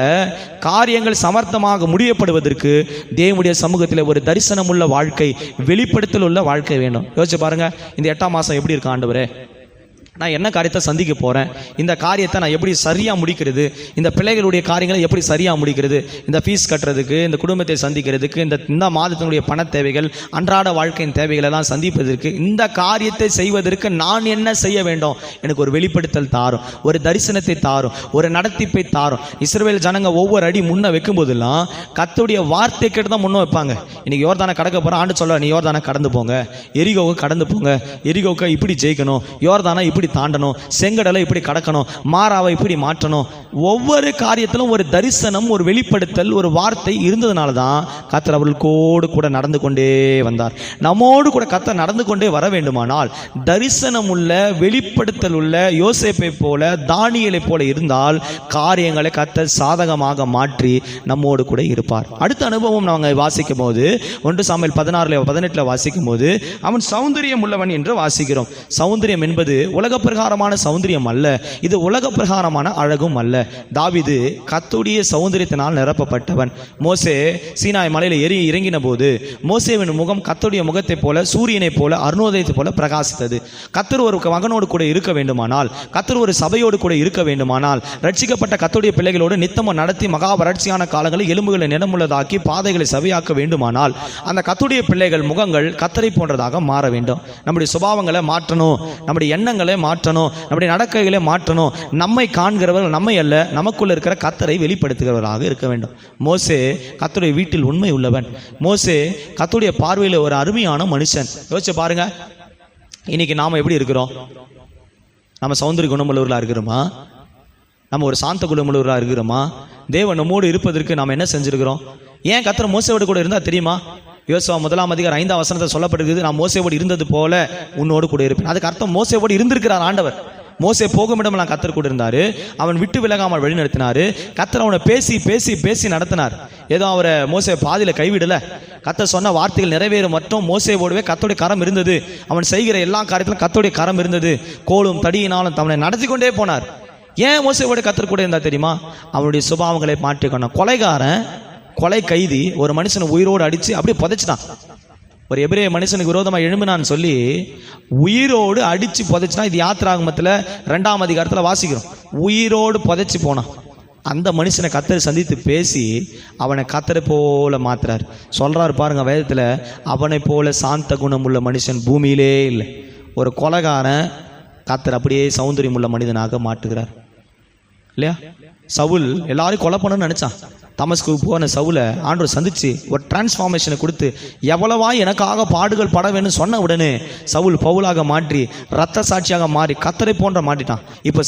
காரியங்கள் சமர்த்தமாக முடியப்படுவதற்கு தேவனுடைய சமூகத்தில் ஒரு தரிசனம் உள்ள வாழ்க்கை, வெளிப்படுத்தல் உள்ள வாழ்க்கை வேண்டும். யோசிச்சு பாருங்க, இந்த 8ஆம் மாசம் எப்படி இருக்கு ஆண்டவரே? நான் என்ன காரியத்தை சந்திக்க போகிறேன், இந்த காரியத்தை நான் எப்படி சரியாக முடிக்கிறது, இந்த பிள்ளைகளுடைய காரியங்களை எப்படி சரியாக முடிக்கிறது, இந்த ஃபீஸ் கட்டுறதுக்கு, இந்த குடும்பத்தை சந்திக்கிறதுக்கு, இந்த மாதத்தினுடைய பண தேவைகள், அன்றாட வாழ்க்கையின் தேவைகள் எல்லாம் சந்திப்பதற்கு, இந்த காரியத்தை செய்வதற்கு நான் என்ன செய்ய வேண்டும்? எனக்கு ஒரு வெளிப்படுத்தல் தாரும், ஒரு தரிசனத்தை தாரும், ஒரு நடத்திப்பை தாரும். இஸ்ரவேல் ஜனங்க ஒவ்வொரு அடி முன்ன வைக்கும் போதெல்லாம் கர்த்தருடைய வார்த்தை கேட்டு தான் முன்ன வைப்பாங்க. இன்னைக்கு யோர்தானை கடக்க போகிற ஆண்டு சொல்ல, நீ யோர்தானை கடந்து போங்க, எரிகோவை கடந்து போங்க, எரிகோவுக்கு இப்படி ஜெயிக்கணும், யோர்தானை இப்படி இப்படி தாண்டணும், செங்கடலை இப்படி கடக்கணும், மாறாவை இப்படி மாற்றணும். ஒவ்வொரு காரியத்திலும் ஒரு தரிசனம், ஒரு வெளிப்படுத்தல், ஒரு வார்த்தை இருந்ததுனால தான் கர்த்தர் அவர்களுக்கோடு கூட நடந்து கொண்டே வந்தார். நம்மோடு கூட கர்த்தர் நடந்து கொண்டே வர வேண்டுமானால் தரிசனம் உள்ள, வெளிப்படுத்தல் உள்ள யோசேப்பை போல, தானியேலை போல இருந்தால் காரியங்களை கர்த்தர் சாதகமாக மாற்றி நம்மோடு கூட இருப்பார். அடுத்த அனுபவம் நாங்கள் வாசிக்கும் போது 1 சாமுவேல் 16-18 வாசிக்கும் போது அவன் சௌந்தரியம் உள்ளவன் என்று வாசிக்கிறோம். சௌந்தரியம் என்பது உலக பிரகாரமான சௌந்தரியம் அல்ல, இது உலக பிரகாரமான அழகும் அல்ல. தாவீது கர்த்தருடைய சௌந்தரியத்தினால் நிரப்பப்பட்டவன். மோசே சீனாய் மலையில் இறங்கின போது மோசேவின் முகம் கர்த்தருடைய முகத்தை போல, சூரியனை போல, அருணோதயத்தை போல பிரகாசித்தது. கர்த்தர் ஒரு மகனோடு கூட இருக்க வேண்டுமானால், கர்த்தர் ஒரு சபையோடு கூட இருக்க வேண்டுமானால், ரட்சிக்கப்பட்ட கர்த்தருடைய பிள்ளைகளோடு நித்தமும் நடத்தி மகா வறட்சியான காலங்களில் எலும்புகளை நிறமுள்ளதாக்கி பாதைகளை சபையாக்க வேண்டுமானால் அந்த கர்த்தருடைய பிள்ளைகள் முகங்கள் கர்த்தரை போன்றதாக மாற வேண்டும். நம்முடைய சுபாவங்களை மாற்றணும், நம்முடைய எண்ணங்களை மாற்றணும், நம்முடைய நடக்கைகளை மாற்றணும். நம்மை காண்கிறவர்கள் நம்மை அல்ல, நமக்குள்ள இருக்கிற கர்த்தரை வெளிப்படுத்துகிறவராக இருக்க வேண்டும். மோசே கர்த்தருடைய வீட்டில் உண்மை உள்ளவன். மோசே கர்த்தருடைய பார்வையில் ஒரு அருமையான மனுஷன். யோசிச்சு பாருங்க, இன்னைக்கு நாம எப்படி இருக்கிறோம்? நம்ம சௌந்தரிய குணமுள்ளவர்களா இருக்கிறோமா? நம்ம ஒரு சாந்த குணமுள்ளவர்களா இருக்கிறோமா? தேவன் நம்மோடு இருப்பதற்கு நாம் என்ன செஞ்சிருக்கிறோம்? ஏன் கர்த்தர் மோசேவோடு கூட இருந்தா தெரியுமா? யோசுவா 1-5 சொல்லப்பட்டிருக்குது, நான் மோசேவோடு இருந்தது போல உன்னோடு கூட இருப்பேன். அதுக்கு அர்த்தம் மோசேவோடு இருந்திருக்கிறார் ஆண்டவர். மோசே போகும் இடமெல்லாம் கர்த்தர் கூட இருந்தாரு, அவன் விட்டு விலகாமல் வழி நடத்தினாரு. கர்த்தர் அவனை பேசி பேசி பேசி நடத்தினார். ஏதோ அவரை மோசே பாதியில கைவிடல. கர்த்தர் சொன்ன வார்த்தைகள் நிறைவேறும் மற்றும் மோசேவோடவே கர்த்தருடைய கரம் இருந்தது. அவன் செய்கிற எல்லா காரியத்திலும் கர்த்தருடைய கரம் இருந்தது. கோலும் தடியினாலும் அவனை நடத்தி கொண்டே போனார். ஏன் மோசேவோட கர்த்தர் கூட இருந்தா தெரியுமா? அவனுடைய சுபாவங்களை மாற்றிக்கொண்டான். கொலைகாரன், கொலை கைதி ஒரு மனுஷனை உயிரோடு அடிச்சு அப்படியே புதைச்சிட்டான். ஒரு எபிரேய மனுஷனுக்கு விரோதமாக எழும்பினான்னு சொல்லி உயிரோடு அடிச்சு புதைச்சினா, இது யாத்திராகமத்தில் 2ஆம் அதிகாரத்தில் வாசிக்கிறோம். உயிரோடு புதைச்சி போனான். அந்த மனுஷனை கர்த்தர் சந்தித்து பேசி அவனை கர்த்தரை போல மாத்துறாரு. சொல்றாரு பாருங்க வேதத்தில், அவனை போல சாந்த குணம் உள்ள மனுஷன் பூமியிலே இல்லை. ஒரு கொலைகாரன் கர்த்தர் அப்படியே சௌந்தரியம் உள்ள மனிதனாக மாற்றுகிறார் இல்லையா? சவுல் எல்லாரையும் கொலை பண்ணணும்னு நினைச்சான். தமஸ்கு போன சவுலை ஆண்டவர் சந்திச்சு ஒரு டிரான்ஸ்ஃபார்மேஷனை கொடுத்து எவ்வளவா எனக்காக பாடுகள் பட வேணும்னு சொன்ன உடனே சவுல் பவுலாக மாற்றி ரத்த சாட்சியாக மாறி கர்த்தரை போன்ற மாட்டிட்டான். இப்போ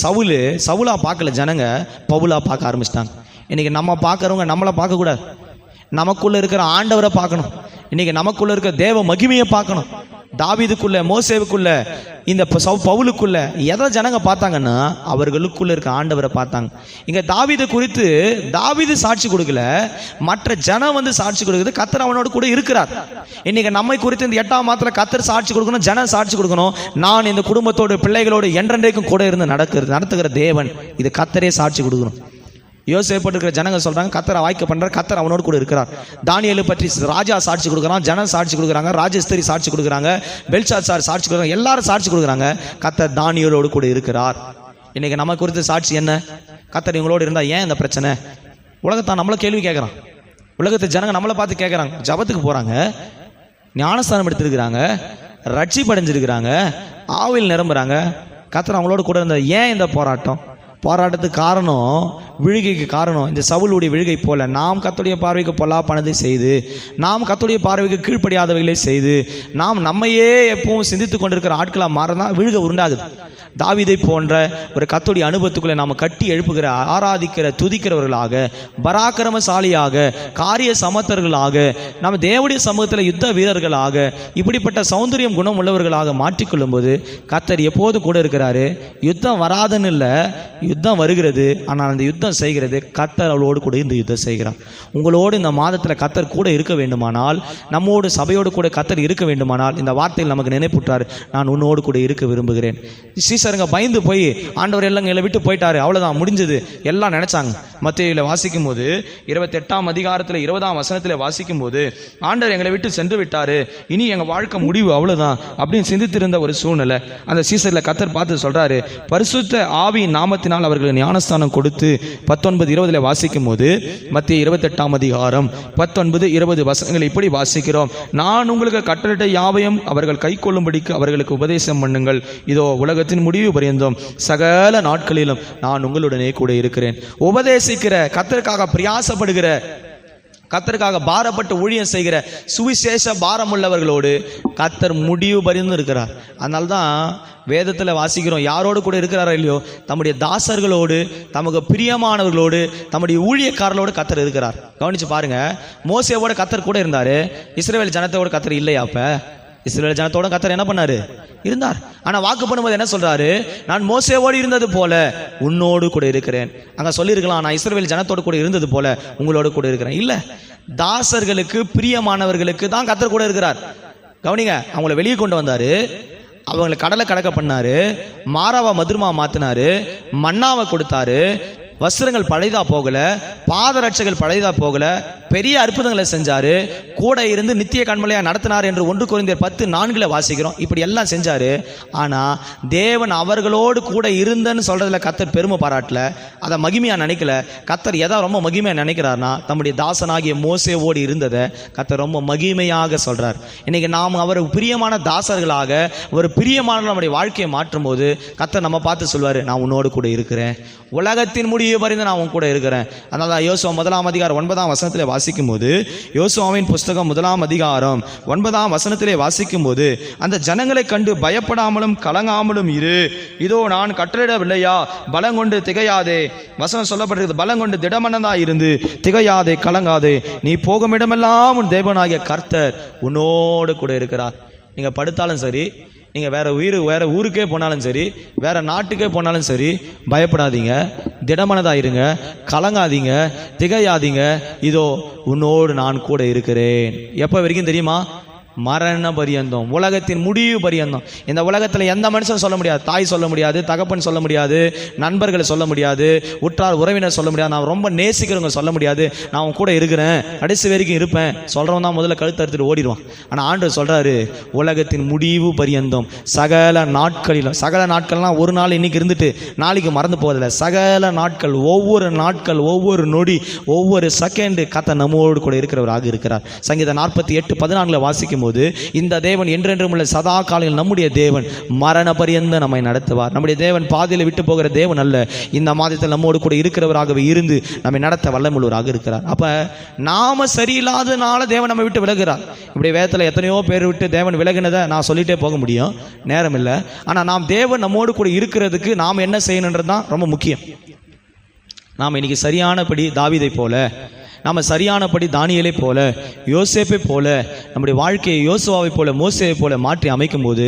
சவுலா பார்க்கல, ஜனங்க பவுலா பார்க்க ஆரம்பிச்சிட்டாங்க. இன்னைக்கு நம்ம பார்க்குறவங்க நம்மளை பார்க்கக்கூடாது, நமக்குள்ள இருக்கிற ஆண்டவரை பார்க்கணும். இன்னைக்கு நமக்குள்ள இருக்கிற தேவ மகிமையை பார்க்கணும். தாவீதுக்குள்ள, மோசேவுக்குள்ள, இந்த பவுலுக்குள்ள எதை ஜனங்க பார்த்தாங்கன்னா அவர்களுக்குள்ள இருக்க ஆண்டவரை பார்த்தாங்க. இங்க தாவீது குறித்து தாவீது சாட்சி கொடுக்கல, மற்ற ஜனம் வந்து சாட்சி கொடுக்குது. கர்த்தர் அவனோடு கூட இருக்கிறார். இன்னைக்கு நம்மை குறித்து இந்த 8ஆம் மாதத்துல கர்த்தர் சாட்சி கொடுக்கணும், ஜனம் சாட்சி கொடுக்கணும். நான் இந்த குடும்பத்தோடு பிள்ளைகளோடு என்றென்றைக்கும் கூட இருந்து நடத்துகிற தேவன், இது கர்த்தரே சாட்சி கொடுக்கணும். யோசேப்பட்டிருக்கிற ஜனங்க சொல்றாங்க கர்த்தரை வாய்க்க பண்றார், கர்த்தர் அவனோடு கூட இருக்கிறார். தானியேலை பற்றி ராஜா சாட்சி கொடுக்குறான், ஜனம் சாட்சி கொடுக்குறாங்க, ராஜஸ்திரி சாட்சி கொடுக்குறாங்க, பெல்ஷாத்சார் சாட்சி கொடுக்குறாங்க, எல்லாரும் சாட்சி கொடுக்குறாங்க. கர்த்தர் தானியேலோடு கூட இருக்கிறார். இன்னைக்கு நம்ம குறித்த சாட்சி என்ன? கர்த்தர் இவங்களோடு இருந்தா ஏன் இந்த பிரச்சனை? உலகத்தான் நம்மள கேள்வி கேட்கறான். உலகத்தை ஜனங்க நம்மளை பார்த்து கேட்கறாங்க. ஜபத்துக்கு போறாங்க, ஞானஸ்தானம் எடுத்திருக்கிறாங்க, ரட்சிப்படைஞ்சிருக்கிறாங்க, ஆவில் நிரம்புறாங்க. கர்த்தர் அவங்களோடு கூட இருந்தா ஏன் இந்த போராட்டத்துக்கு காரணம், விழுகைக்கு காரணம் இந்த சவுலுடைய விழுகை போல நாம் கர்த்தருடைய பார்வைக்கு பொல்லாப்பானதை செய்து, நாம் கர்த்தருடைய பார்வைக்கு கீழ்ப்படியாதவைகளை செய்து, நாம் நம்மையே எப்பவும் சிந்தித்து கொண்டிருக்கிற ஆட்களாக மாறதான் விழுகை உருண்டாகுது. தாவீதை போன்ற ஒரு கர்த்தருடைய அனுபவத்துக்குள்ளே நாம் கட்டி எழுப்புகிற, ஆராதிக்கிற, துதிக்கிறவர்களாக, பராக்கிரமசாலியாக, காரிய சமத்தர்களாக, நம்ம தேவனுடைய சமூகத்தில் யுத்த வீரர்களாக, இப்படிப்பட்ட சௌந்தரியம் குணம் உள்ளவர்களாக மாற்றிக்கொள்ளும் போது கர்த்தர் எப்போதும் கூட இருக்கிறாரு. யுத்தம் வராதுன்னு இல்லை, யுத்தம் வருகிறது. ஆனால் அந்த யுத்தம் செய்கிறது கர்த்தர் அவளோடு கூட இந்த யுத்தம் செய்கிறார். உங்களோடு இந்த மாதத்தில் கர்த்தர் கூட இருக்க வேண்டுமானால், நம்மோடு சபையோடு கூட கர்த்தர் இருக்க வேண்டுமானால் இந்த வார்த்தையில் நமக்கு நினைப்புற்றார், நான் உன்னோடு கூட இருக்க விரும்புகிறேன். சீசருங்க பயந்து போய் ஆண்டவர் எல்லாம் எங்களை விட்டு போயிட்டாரு, அவ்வளோதான் முடிஞ்சது எல்லாம் நினைச்சாங்க. மத்தேயுல வாசிக்கும் போது 28ஆம் அதிகாரத்தில் 20ஆம் வசனத்தில் வாசிக்கும் போது ஆண்டவர் எங்களை விட்டு சென்று விட்டாரு, இனி எங்கள் வாழ்க்கை முடிவு அவ்வளோதான் அப்படின்னு சிந்தித்திருந்த ஒரு சூழ்நிலை. அந்த சீசரில் கர்த்தர் பார்த்து சொல்றாரு, பரிசுத்த ஆவியின் நாமத்தினால் அவர்களுக்கு ஞானஸ்தானம் கொடுத்து 19-20 வாசிக்கும் போது மத்திய 28ஆம் அதிகாரம் 19-20 வசனங்கள் இப்படி வாசிக்கிறோம். நான் உங்களுக்கு கட்டளையிட்ட யாவையும் அவர்கள் கை கொள்ளும்படிக்கு அவர்களுக்கு உபதேசம் பண்ணுங்கள். இதோ உலகத்தின் முடிவு பரியந்தம் சகல நாட்களிலும் நான் உங்களுடனே கூட இருக்கிறேன். உபதேசிக்கிற, கர்த்தருக்காக பிரயாசப்படுகிற கர்த்தருக்காக பாரப்பட்டு ஊழியம் செய்கிற சுவிசேஷ பாரம் உள்ளவர்களோடு கர்த்தர் முடிவு பரிந்து இருக்கிறார். அதனால தான் வேதத்தில் வாசிக்கிறோம், யாரோடு கூட இருக்கிறாரோ இல்லையோ, தம்முடைய தாசர்களோடு, தமக்கு பிரியமானவர்களோடு, தம்முடைய ஊழியக்காரர்களோடு கர்த்தர் இருக்கிறார். கவனிச்சு பாருங்க, மோசேவோட கர்த்தர் கூட இருந்தாரு, இஸ்ரவேல் ஜனத்தோட கர்த்தர் இல்லையா? அப்ப இஸ்ரவேல் ஜனத்தோட கர்த்தர் என்ன பண்ணாரு? இருந்தார். ஆனா வாக்கு பண்ணும்போது என்ன சொல்றாரு? நான் மோசேவோடு இருந்தது போல உன்னோடு கூட இருக்கிறேன். அங்க சொல்லியிருக்கலாம், நான் இஸ்ரவேல் ஜனத்தோடு கூட இருந்தது போல உங்களோடு கூட இருக்கிறேன். இல்ல, தாசர்களுக்கு பிரியமானவர்களுக்கு தான் கர்த்தர் கூட இருக்கிறார். கவனிங்க, அவங்கள வெளியே கொண்டு வந்தாரு, அவங்களை கடலை கடக்க பண்ணாரு, மாறாவா மதுரமா மாத்தினாரு, மன்னாவை கொடுத்தாரு, வஸ்திரங்கள் பழைதா போகல, பாதரட்சைகள் பழைதா போகல, பெரிய அற்புதங்களை செஞ்சாரு, கூட இருந்து நித்திய கண்மலையா நடத்தினார் என்று 1 கொரிந்தியர் 10:4 வாசிக்கிறோம். இப்படி எல்லாம் செஞ்சாரு. ஆனா தேவன் அவர்களோடு கூட இருந்தன்னு சொல்றதுல கர்த்தர் பெருமை பாராட்டல, அதை மகிமையா நினைக்கல. கர்த்தர் எதை ரொம்ப மகிமையா நினைக்கிறார்னா, தம்முடைய தாசனாகிய மோசேவோடு இருந்ததை கர்த்தர் ரொம்ப மகிமையாக சொல்றார். இன்னைக்கு நாம் அவர் பிரியமான தாசர்களாக, ஒரு பிரியமான நம்முடைய வாழ்க்கையை மாற்றும் போது கர்த்தர் நம்ம பார்த்து சொல்வாரு, நான் உன்னோடு கூட இருக்கிறேன், உலகத்தின் முடிவு பரிந்து நான் உன் கூட இருக்கிறேன். அதனால யோசுவா 1 அதிகாரம் 9 வாசிக்கும் போது, யோசுவாவின் புஸ்தகம் 1 அதிகாரம் 9 வாசிக்கும் போது, அந்த ஜனங்களை கண்டு பயப்படாமலும் கலங்காமலும் இரு, இதோ நான் கட்டளிடவில்லையா, பலங்கொண்டு திகையாதே. வசனம் சொல்லப்பட்டிருக்கிறது, பலங்கொண்டு திடமனதா இருந்து திகையாதே, கலங்காதே, நீ போகும் இடமெல்லாம் உன் தேவனாகிய கர்த்தர் உன்னோடு கூட இருக்கிறார். நீங்க படுத்தாலும் சரி, நீங்கள் வேற ஊருக்கே போனாலும் சரி, வேற நாட்டுக்கே போனாலும் சரி, பயப்படாதீங்க, திடமனதாக இருங்க, கலங்காதீங்க, திகையாதீங்க, இதோ உன்னோடு நான் கூட இருக்கிறேன். எப்போ வரைக்கும் தெரியுமா? மரண பரியந்தம், உலகத்தின் முடிவு பரியந்தம். இந்த உலகத்தில் எந்த மனுஷன் சொல்ல முடியாது, தாய் சொல்ல முடியாது, தகப்பன் சொல்ல முடியாது, நண்பர்களை சொல்ல முடியாது, உற்றார் உறவினர் சொல்ல முடியாது, நான் ரொம்ப நேசிக்கிறவங்க சொல்ல முடியாது, நான் உன் கூட இருக்கிறேன், கடைசி வரைக்கும் இருப்பேன் சொல்றவன் தான் முதல்ல கழுத்து அறுத்துட்டு ஓடிடுவான். ஆனால் ஆண்டவர் சொல்றாரு, உலகத்தின் முடிவு பரியந்தம், சகல நாட்களிலும், சகல நாட்கள்லாம் ஒரு நாள் இன்னைக்கு இருந்துட்டு நாளைக்கு மறந்து போவதில்லை, சகல நாட்கள், ஒவ்வொரு நாட்கள், ஒவ்வொரு நொடி, ஒவ்வொரு செகண்டு கர்த்தர் நம்மோடு கூட இருக்கிறவராக இருக்கிறார். சங்கீதம் 48:14 வாசிக்கும் போது, இந்த தேவன் என்றென்றும் உள்ள சதா காலையில் நம்முடைய தேவன் மரண பரியந்த நம்மை நடத்துவார். நம்முடைய தேவன் பாதையில் விட்டு போகிற தேவன் அல்ல, இந்த மாதத்தில் நம்மோடு கூட இருக்கிறவராகவே இருந்து நம்மை நடத்த வல்லமுள்ளவராக இருக்கிறார். அப்ப நாம சரியில்லாதனால தேவன் நம்ம விட்டு விலகுறார். இப்படி வேதத்தில் எத்தனையோ பேர் விட்டு தேவன் விலகினதை நான் சொல்லிட்டே போக முடியும், நேரம் இல்லை. ஆனா நாம் தேவன் நம்மோடு கூட இருக்கிறதுக்கு நாம் என்ன செய்யணுன்றது தான் ரொம்ப முக்கியம். நாம் இன்னைக்கு சரியானபடி தாவீதை போல, நாம் சரியானபடி தானியேலை போல, யோசேப்பை போல, நம்முடைய வாழ்க்கையை யோசுவாவை போல, மோசேவை போல மாற்றி அமைக்கும் போது,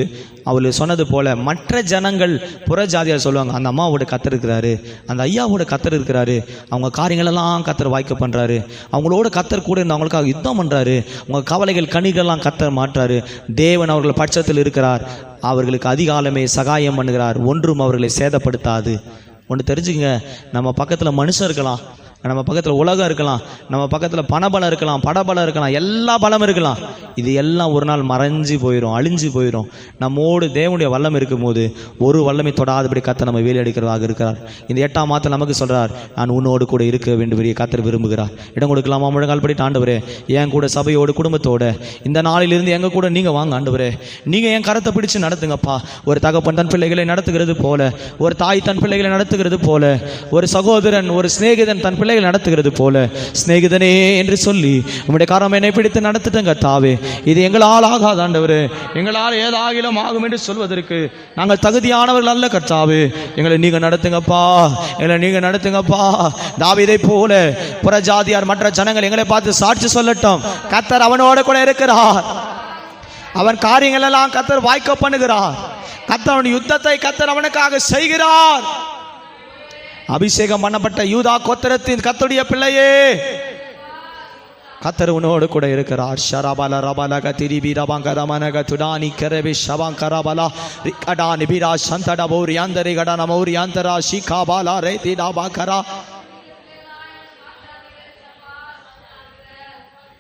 அவள் சொன்னது போல மற்ற ஜனங்கள், புற ஜாதியார் சொல்லுவாங்க, அந்த அம்மாவோட கர்த்தர் இருக்கிறாரு, அந்த ஐயாவோட கர்த்தர் இருக்கிறாரு, அவங்க காரியங்களெல்லாம் கர்த்தர் வாய்க்க பண்ணுறாரு, அவங்களோட கர்த்தர் கூட இருந்து அவங்களுக்காக யுத்தம் பண்ணுறாரு, அவங்க கவலைகள் கனிகள்லாம் கர்த்தர் மாற்றாரு, தேவன் அவர்கள் பட்சத்தில் இருக்கிறார், அவர்களுக்கு அதிகாலமே சகாயம் பண்ணுகிறார், ஒன்றும் அவர்களை சேதப்படுத்தாது. ஒன்று தெரிஞ்சுங்க, நம்ம பக்கத்தில் மனுஷன் இருக்கலாம், நம்ம பக்கத்தில் உலகம் இருக்கலாம், நம்ம பக்கத்தில் பணபலம் இருக்கலாம், படபலம் இருக்கலாம், எல்லா பலம் இருக்கலாம், இது எல்லாம் ஒரு நாள் மறைஞ்சு போயிடும், அழிஞ்சு போயிடும். நம்மோடு தேவனுடைய வல்லம் இருக்கும் போது ஒரு வல்லமை தொடாதபடி கர்த்தர் நம்ம வேலை அடிக்கிறதாக இருக்கிறார். இந்த 8ஆம் மாதத்தில் நமக்கு சொல்றார், நான் உன்னோடு கூட இருக்க வேண்டும் கர்த்தர் விரும்புகிறார். இடம் கொடுக்கலாமா? முழங்கால் படிட்டு, ஆண்டவரே என் கூட சபையோடு குடும்பத்தோட இந்த நாளிலிருந்து எங்க கூட நீங்க வாங்க ஆண்டவரே, நீங்க என் கரத்தை பிடிச்சு நடத்துங்கப்பா. ஒரு தகப்பன் தன் பிள்ளைகளை நடத்துகிறது போல, ஒரு தாய் தன் பிள்ளைகளை நடத்துகிறது போல, ஒரு சகோதரன், ஒரு சிநேகிதன் தன் பிள்ளைகள் நடத்துகிறது போல, சிநேகிதனே என்று சொல்லி உம்முடைய கரம் என்னை பிடித்து நடத்துட்டங்க தாவே. இது எங்களால் ஆகாது ஆண்டவரே, எங்களால் ஏதாகிலும் ஆகும் என்று சொல்வதற்கு நாங்கள் தகுதியானவர்கள் அல்ல கர்த்தாவே. எங்களை நீங்க நடத்துங்கப்பா, எங்களை நீங்க நடத்துங்கப்பா. தாவீதை போல புறஜாதியார், மற்ற ஜனங்கள் எங்களை பார்த்து சாட்சி சொல்லட்டும், கர்த்தர் அவனோட கூட இருக்கிறார், அவன் காரியங்கள் எல்லாம் கர்த்தர் வாய்க்க பண்ணுகிறார், கர்த்தர் யுத்தத்தை கர்த்தர் அவனுக்காக செய்கிறார். அபிஷேகம் பண்ணப்பட்ட யூதா கோத்திரத்தின் கர்த்தருடைய பிள்ளையே, கர்த்தர் உன்னோடு கூட இருக்கிறார். ஷரபல ரபலக திரிபி ரபங்க ரமனக துடானி கரபி ஷபங்கரபல ரிகடா நிபிரா சந்தட பௌரி அந்தரி கடன மௌரி அந்தரா ஷிகாபாலா ரேதிடா பாகரா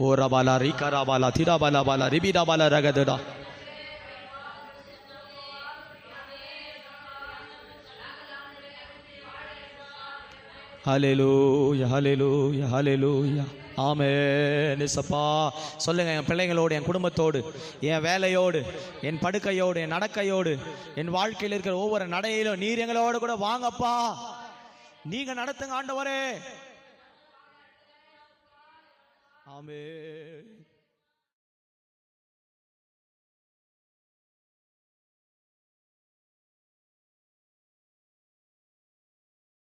ஓ ரபல ரிகரபல திரபல பல ரிபிடா பல ரகதடா. ஹல்லேலூயா, ஹல்லேலூயா, ஹல்லேலூயா, ஆமென். இயேசப்பா சொல்லுங்க, என் பிள்ளைங்களோடு, என் குடும்பத்தோடு, என் வேலையோடு, என் படுக்கையோடு, என் நடக்கையோடு, என் வாழ்க்கையில் இருக்கிற ஒவ்வொரு நடையிலும் நீர் எங்களோடு கூட வாங்கப்பா, நீங்க நடத்துங்க ஆண்டவரே. ஆமென்.